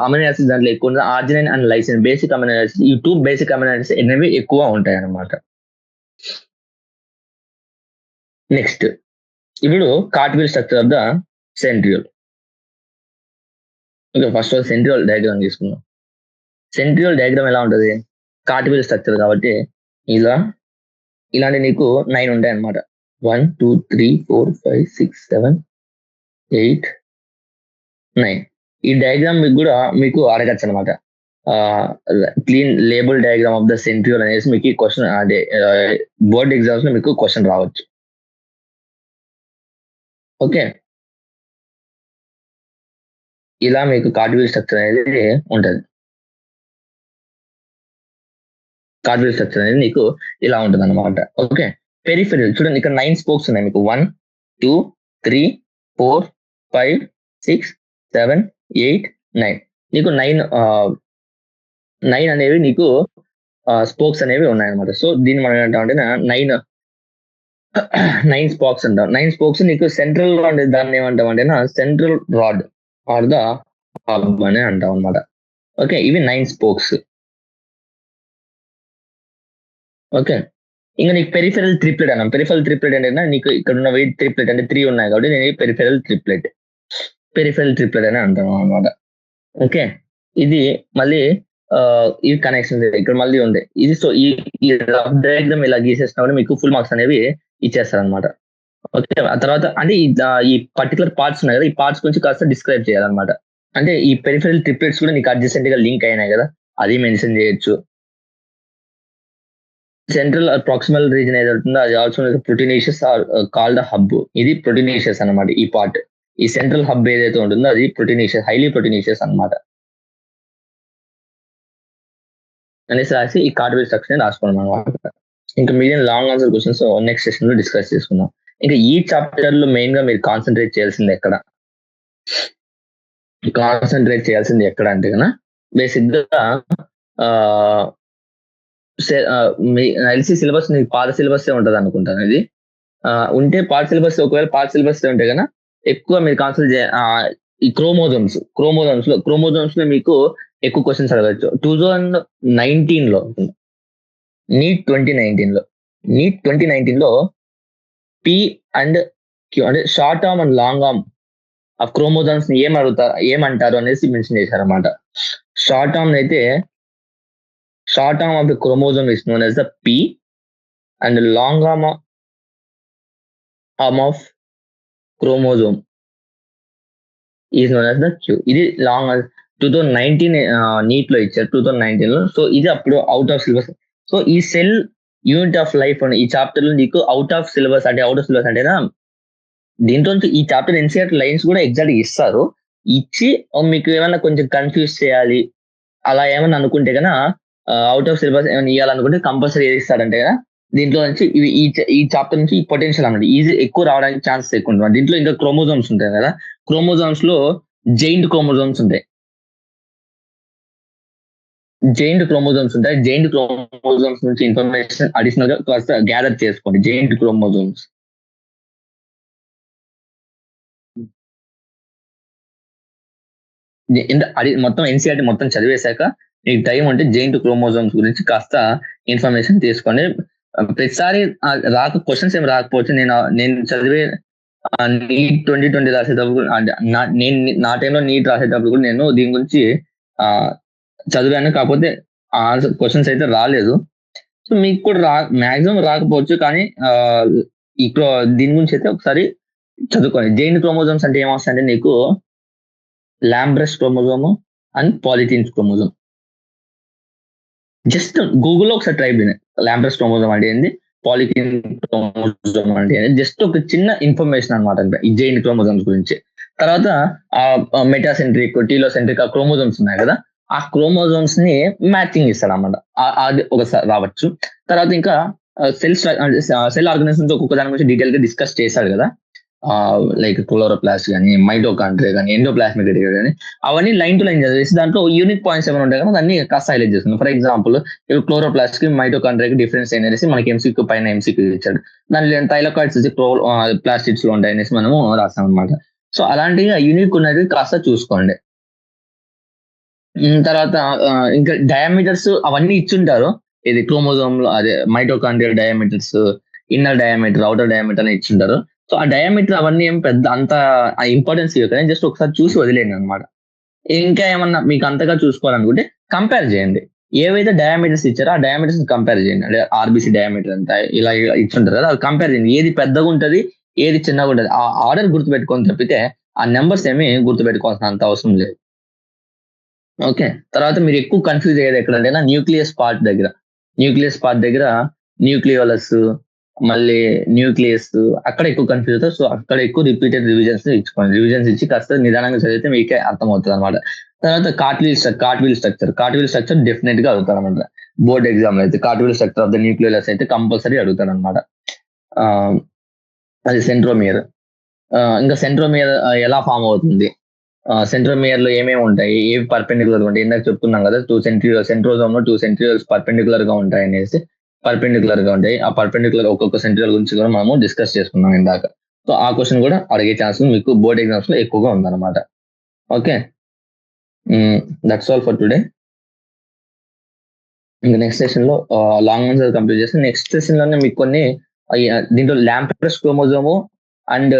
అమినో యాసిడ్స్ దాంట్లో ఎక్కువ ఉంటుంది? Arginine and lysine, basic amino acids. ఈ 2 బేసిక్ అమినో యాసిడ్స్ అనేవి ఎక్కువ ఉంటాయి అనమాట. నెక్స్ట్, ఇప్పుడు cartwheel structure of the centriole. Okay, first centriole diagram తీసుకుందాం. సెంట్రియోల్ డయాగ్రామ్ ఎలా ఉంటుంది? కార్ట్విల్ స్ట్రక్చర్ కాబట్టి ఇలాంటి నీకు 9 ఉంటాయి అనమాట. 1 2 3 4 5 6 7 8 9. ఈ డయాగ్రామ్ మీకు అడగచ్చు అనమాట. Clean label diagram of the centriole అనేసి మీకు ఈ క్వశ్చన్ అదే బోర్డ్ ఎగ్జామ్స్ లో మీకు క్వశ్చన్ రావచ్చు. ఓకే, ఇలా మీకు కార్డియల్ స్ట్రక్చర్ అనేది ఉంటుంది. కార్డియల్ స్ట్రక్చర్ అనేది నీకు ఇలా ఉంటుంది అనమాట. ఓకే, పెరిఫెరల్ చూడండి, ఇక్కడ 9 స్పోక్స్ ఉన్నాయి మీకు. 1 2 3 4 5 6 7 8 9. నీకు 9 అనేవి నీకు స్పోక్స్ అనేవి ఉన్నాయన్నమాట. సో దీన్ని మనం ఏంటంటే 9 స్పోక్స్ అంటాం. 9 స్పోక్స్ నీకు సెంట్రల్ రాడ్, దాన్ని ఏమంటాం అంటే central rod or the hub అని అంటాం అనమాట. ఓకే, ఇవి 9 స్పోక్స్. ఓకే, ఇంకా నీకు పెరిఫెరల్ ట్రిప్లెట్ అన్నాం. పెరిఫెరల్ ట్రిప్లెట్ అంటే నీకు ఇక్కడ ఉన్న వెయిట్ ట్రిప్లెట్ అంటే 3 ఉన్నాయి కాబట్టి నేను పెరిఫెరల్ ట్రిప్లెట్ అని అంటాం అనమాట. ఓకే, ఇది మళ్ళీ ఈ కనెక్షన్స్ ఇక్కడ మళ్ళీ ఉంది ఇది. సో ఈ రఫ్ డయాగ్రామ్ ఇలా గీసేసినప్పుడు మీకు ఫుల్ మార్క్స్ అనేవి ఇచ్చేస్తారు అనమాట. ఓకే, ఆ తర్వాత అంటే ఈ పర్టికులర్ పార్ట్స్ ఉన్నాయి కదా, ఈ పార్ట్స్ గురించి కాస్త డిస్క్రైబ్ చేయాలన్నమాట. అంటే ఈ పెరిఫెరల్ ట్రిప్లెట్స్ కూడా నీకు అడ్జసెంట్ గా లింక్ అయినాయి కదా, అది మెన్షన్ చేయొచ్చు. సెంట్రల్ ప్రాక్సిమల్ రీజన్ ఏదవుతుందో అది ఆల్సో ప్రోటీనేషియస్ కాల్డ్ హబ్. ఇది ప్రోటీనేషియస్ అనమాట. ఈ పార్ట్, ఈ సెంట్రల్ హబ్ ఏదైతే ఉంటుందో అది ప్రోటీనేషియస్, హైలీ ప్రోటీనేషియస్ అనమాట అనేసి రాసి ఈ కార్డియల్ స్ట్రక్చర్ రాసుకున్నాం అనమాట. ఇంకా medium long answer questions next session లో డిస్కస్ చేసుకుందాం. ఇంకా ఈ చాప్టర్ లో మెయిన్ గా మీరు కాన్సన్ట్రేట్ చేయాల్సింది ఎక్కడ అంటే కదా, బేసిక్ గా ఎల్సీ సిలబస్ నీకు పాత సిలబస్ ఉంటుంది అనుకుంటాను. ఇది ఉంటే పాత సిలబస్, ఒకవేళ పాత సిలబస్ ఉంటే కన్నా ఎక్కువ మీరు కాన్సన్ట్రేట్ ఈ క్రోమోజోమ్స్ లో మీకు ఎక్కువ క్వశ్చన్స్ అడగచ్చు. 2019 లో నీట్ 2019 లో పి అండ్ క్యూ అంటే short arm and long arm of chromosomes ని ఏమంటారు అనేసి మెన్షన్ చేశారన్నమాట. Short arm of the chromosome is known as the P and long arm of chromosome is known as the Q. ఇది లాంగ్ 2019 నీట్ లో ఇచ్చారు, 2019 లో. సో ఇది అప్పుడు అవుట్ ఆఫ్ సిలబస్. సో ఈ సెల్ యూనిట్ ఆఫ్ లైఫ్ అని ఈ చాప్టర్ లో నీకు అవుట్ ఆఫ్ సిలబస్ అంటేనా, దీంట్లో ఈ చాప్టర్ ఎన్సీఆర్టీ లైన్స్ కూడా ఎగ్జాక్ట్ ఇస్తారు. ఇచ్చి మీకు ఏమైనా కొంచెం కన్ఫ్యూజ్ చేయాలి అలా ఏమన్నా అనుకుంటే కన్నా, అవుట్ ఆఫ్ సిలబస్ ఏమైనా ఇవ్వాలనుకుంటే కంపల్సరీ ఏది ఇస్తాడంటే కదా, దీంట్లో నుంచి ఈ చాప్టర్ నుంచి ఈ పొటెన్షియల్ అన్నమాట ఈజీ ఎక్కువ రావడానికి ఛాన్సెస్ ఎక్కువ ఉంటుంది. దీంట్లో ఇంకా క్రోమోజోమ్స్ ఉంటాయి కదా, క్రోమోజోమ్స్ లో జైంట్ క్రోమోజోమ్స్ ఉంటాయి. జైంట్ క్రోమోజోమ్స్ నుంచి ఇన్ఫర్మేషన్ అడిషనల్ గా కాస్త గ్యాదర్ చేసుకోండి. జైంట్ క్రోమోజోమ్స్ మొత్తం ఎన్సీఆర్టీ మొత్తం చదివేశాక మీకు టైం ఉంటే జైంట్ క్రోమోజోమ్స్ గురించి కాస్త ఇన్ఫర్మేషన్ తీసుకోండి. ప్రతిసారి క్వశ్చన్స్ ఏం రాకపోవచ్చు. నేను చదివే నీట్ 2020 రాసేటప్పుడు నా టైంలో నీట్ రాసేటప్పుడు కూడా నేను దీని గురించి చదివాను. కాకపోతే ఆన్సర్ క్వశ్చన్స్ అయితే రాలేదు. సో మీకు కూడా మాక్సిమం రాకపోవచ్చు, కానీ ఇక్కడ దీని గురించి అయితే ఒకసారి చదువుకోండి. జైంట్ క్రోమోజోమ్స్ అంటే ఏమొస్తాయంటే నీకు lampbrush chromosome and polytene chromosome. Just గూగుల్లో ఒకసారి ట్రై చేయండి, లాంబ్రస్ క్రోమోజోమ్ అంటే ఏంది, పాలిథిన్ క్రోమోజోమ్ అంటే జస్ట్ ఒక చిన్న ఇన్ఫర్మేషన్ అనమాట ఈ జైంట్ క్రోమోజోమ్స్ గురించి. తర్వాత మెటాసెంట్రిక్, టీలోసెంట్రిక్ ఆ క్రోమోజోమ్స్ ఉన్నాయి కదా, ఆ క్రోమోజోమ్స్ ని మ్యాచింగ్ ఇస్తాడు అన్నమాట. అది ఒకసారి రావచ్చు. తర్వాత ఇంకా సెల్ ఆర్గనైజేషన్ ఒక్కొక్క దాని గురించి డీటెయిల్ గా డిస్కస్ చేశాడు కదా, లైక్ క్లోరోప్లాస్ట్ కానీ, మైటోకాండ్రియా కానీ, ఎండోప్లాస్మిక్ రెటిక్యులం కానీ, అవన్నీ లైన్ టు లైన్ చదివేసి దాంట్లో యూనిక్ పాయింట్స్ ఏమైనా ఉంటాయి కదా దాన్ని కాస్త హైలైట్ చేస్తుంది. ఫర్ ఎగ్జాంపుల్ క్లోరోప్లాస్ట్ కి మైటోకాండ్రియాకి డిఫరెన్స్ అనేసి మనకి ఎంసీక్యూ పైన ఎంసీక్యూ ఇచ్చాడు. దానిలో థైలాకాయిడ్స్ ప్లాస్టిడ్స్ లో ఉంటాయి అనేసి మనము రాస్తాం అనమాట. సో అలాంటివి యూనిక్ ఉన్నది కాస్త చూసుకోండి. తర్వాత ఇంకా డయామీటర్స్ అవన్నీ ఇచ్చుంటారు. ఇది క్రోమోజోమ్ లో అదే mitochondrial diameters, inner diameter, outer diameter అని ఇచ్చుంటారు. సో ఆ డయామీటర్ అవన్నీ ఏం పెద్ద అంత ఇంపార్టెన్స్ ఇవ్వకనే జస్ట్ ఒకసారి చూసి వదిలేయండి అనమాట. ఇంకా ఏమన్నా మీకు అంతగా చూసుకోవాలనుకుంటే కంపేర్ చేయండి. ఏవైతే డయామీటర్స్ ఇచ్చారో ఆ డయామీటర్స్ కంపేర్ చేయండి. అంటే ఆర్బీసీ డయామీటర్ అంతా ఇలా ఇచ్చుంటారు కదా, అది కంపేర్ చేయండి. ఏది పెద్దగా ఉంటుంది, ఏది చిన్నగా ఉంటుంది, ఆ ఆర్డర్ గుర్తుపెట్టుకొని తప్పితే ఆ నెంబర్స్ ఏమి గుర్తుపెట్టుకోవాల్సిన అంత అవసరం లేదు. ఓకే. తర్వాత మీరు ఎక్కువ కన్‌ఫ్యూజ్ అయ్యేది ఎక్కడంటే న్యూక్లియస్ పార్ట్ దగ్గర న్యూక్లియోలస్, మళ్ళీ న్యూక్లియస్ అక్కడ ఎక్కువ కన్‌ఫ్యూజ్ అవుతారు. సో, అక్కడ ఎక్కువ రిపీటెడ్ రివిజన్స్ ఇచ్చుకోండి. రివిజన్స్ ఇచ్చి కాస్త నిదానంగా చదివితే మీకే అర్థమవుతదనమాట. తర్వాత కార్ట్ వీల్ స్ట్రక్చర్ డెఫినెట్‌గా అడుగుతారనమాట. బోర్డ్ ఎగ్జామ్‌లో అయితే cartwheel structure of the nucleolus అయితే కంపల్సరీ అడుగుతాడనమాట. ఆహ్, అది సెంట్రోమియర్. ఇంకా సెంట్రోమియర్ ఎలా ఫార్మ్ అవుతుంది? సెంట్రోమియర్ లో ఏమేమి ఉంటాయి, ఏవి పర్పెండికులర్ ఉంటాయి, ఇందాక చెప్తున్నాం కదా, సెంట్రోజోమ్ లో 2 సెంట్రియోల్స్ పర్పెండికులర్ గా ఉంటాయి అనేసి. పర్పెండికులర్ గా ఉంటాయి. ఆ పర్పెండికులర్ ఒక్కొక్క సెంట్రియోల్ గురించి కూడా మనము డిస్కస్ చేసుకున్నాం ఇందాక. సో ఆ క్వశ్చన్ కూడా అడిగే ఛాన్స్ మీకు బోర్డ్ ఎగ్జామ్స్ లో ఎక్కువగా ఉందన్నమాట. Okay. That's all for today. ఇంకా నెక్స్ట్ సెషన్ లో లాంగ్ ఆన్సర్ కంప్లీట్ చేస్తే నెక్స్ట్ సెషన్ లోనే మీకు కొన్ని దీంట్లో ల్యాంప్రెస్ క్రోమోజోము అండ్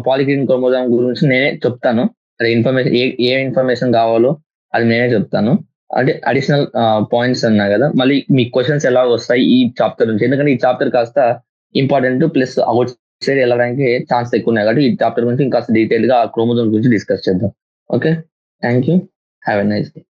పాలిక్లిన్ క్రోమోజోమ్ గురించి నేనే చెప్తాను. అది ఇన్ఫర్మేషన్ ఏ ఇన్ఫర్మేషన్ కావాలో అది నేనే చెప్తాను. అంటే అడిషనల్ పాయింట్స్ అన్నా కదా, మళ్ళీ మీ క్వశ్చన్స్ ఎలా వస్తాయి ఈ చాప్టర్ నుంచి, ఎందుకంటే ఈ చాప్టర్ కాస్త ఇంపార్టెంట్ ప్లస్ అవుట్ సైడ్ వెళ్ళడానికి ఛాన్స్ ఎక్కువ ఉన్నాయి కాబట్టి ఈ చాప్టర్ గురించి ఇంకా డీటెయిల్ గా క్రోమోజోమ్ గురించి డిస్కస్ చేద్దాం. Okay. Thank you. Have a nice day.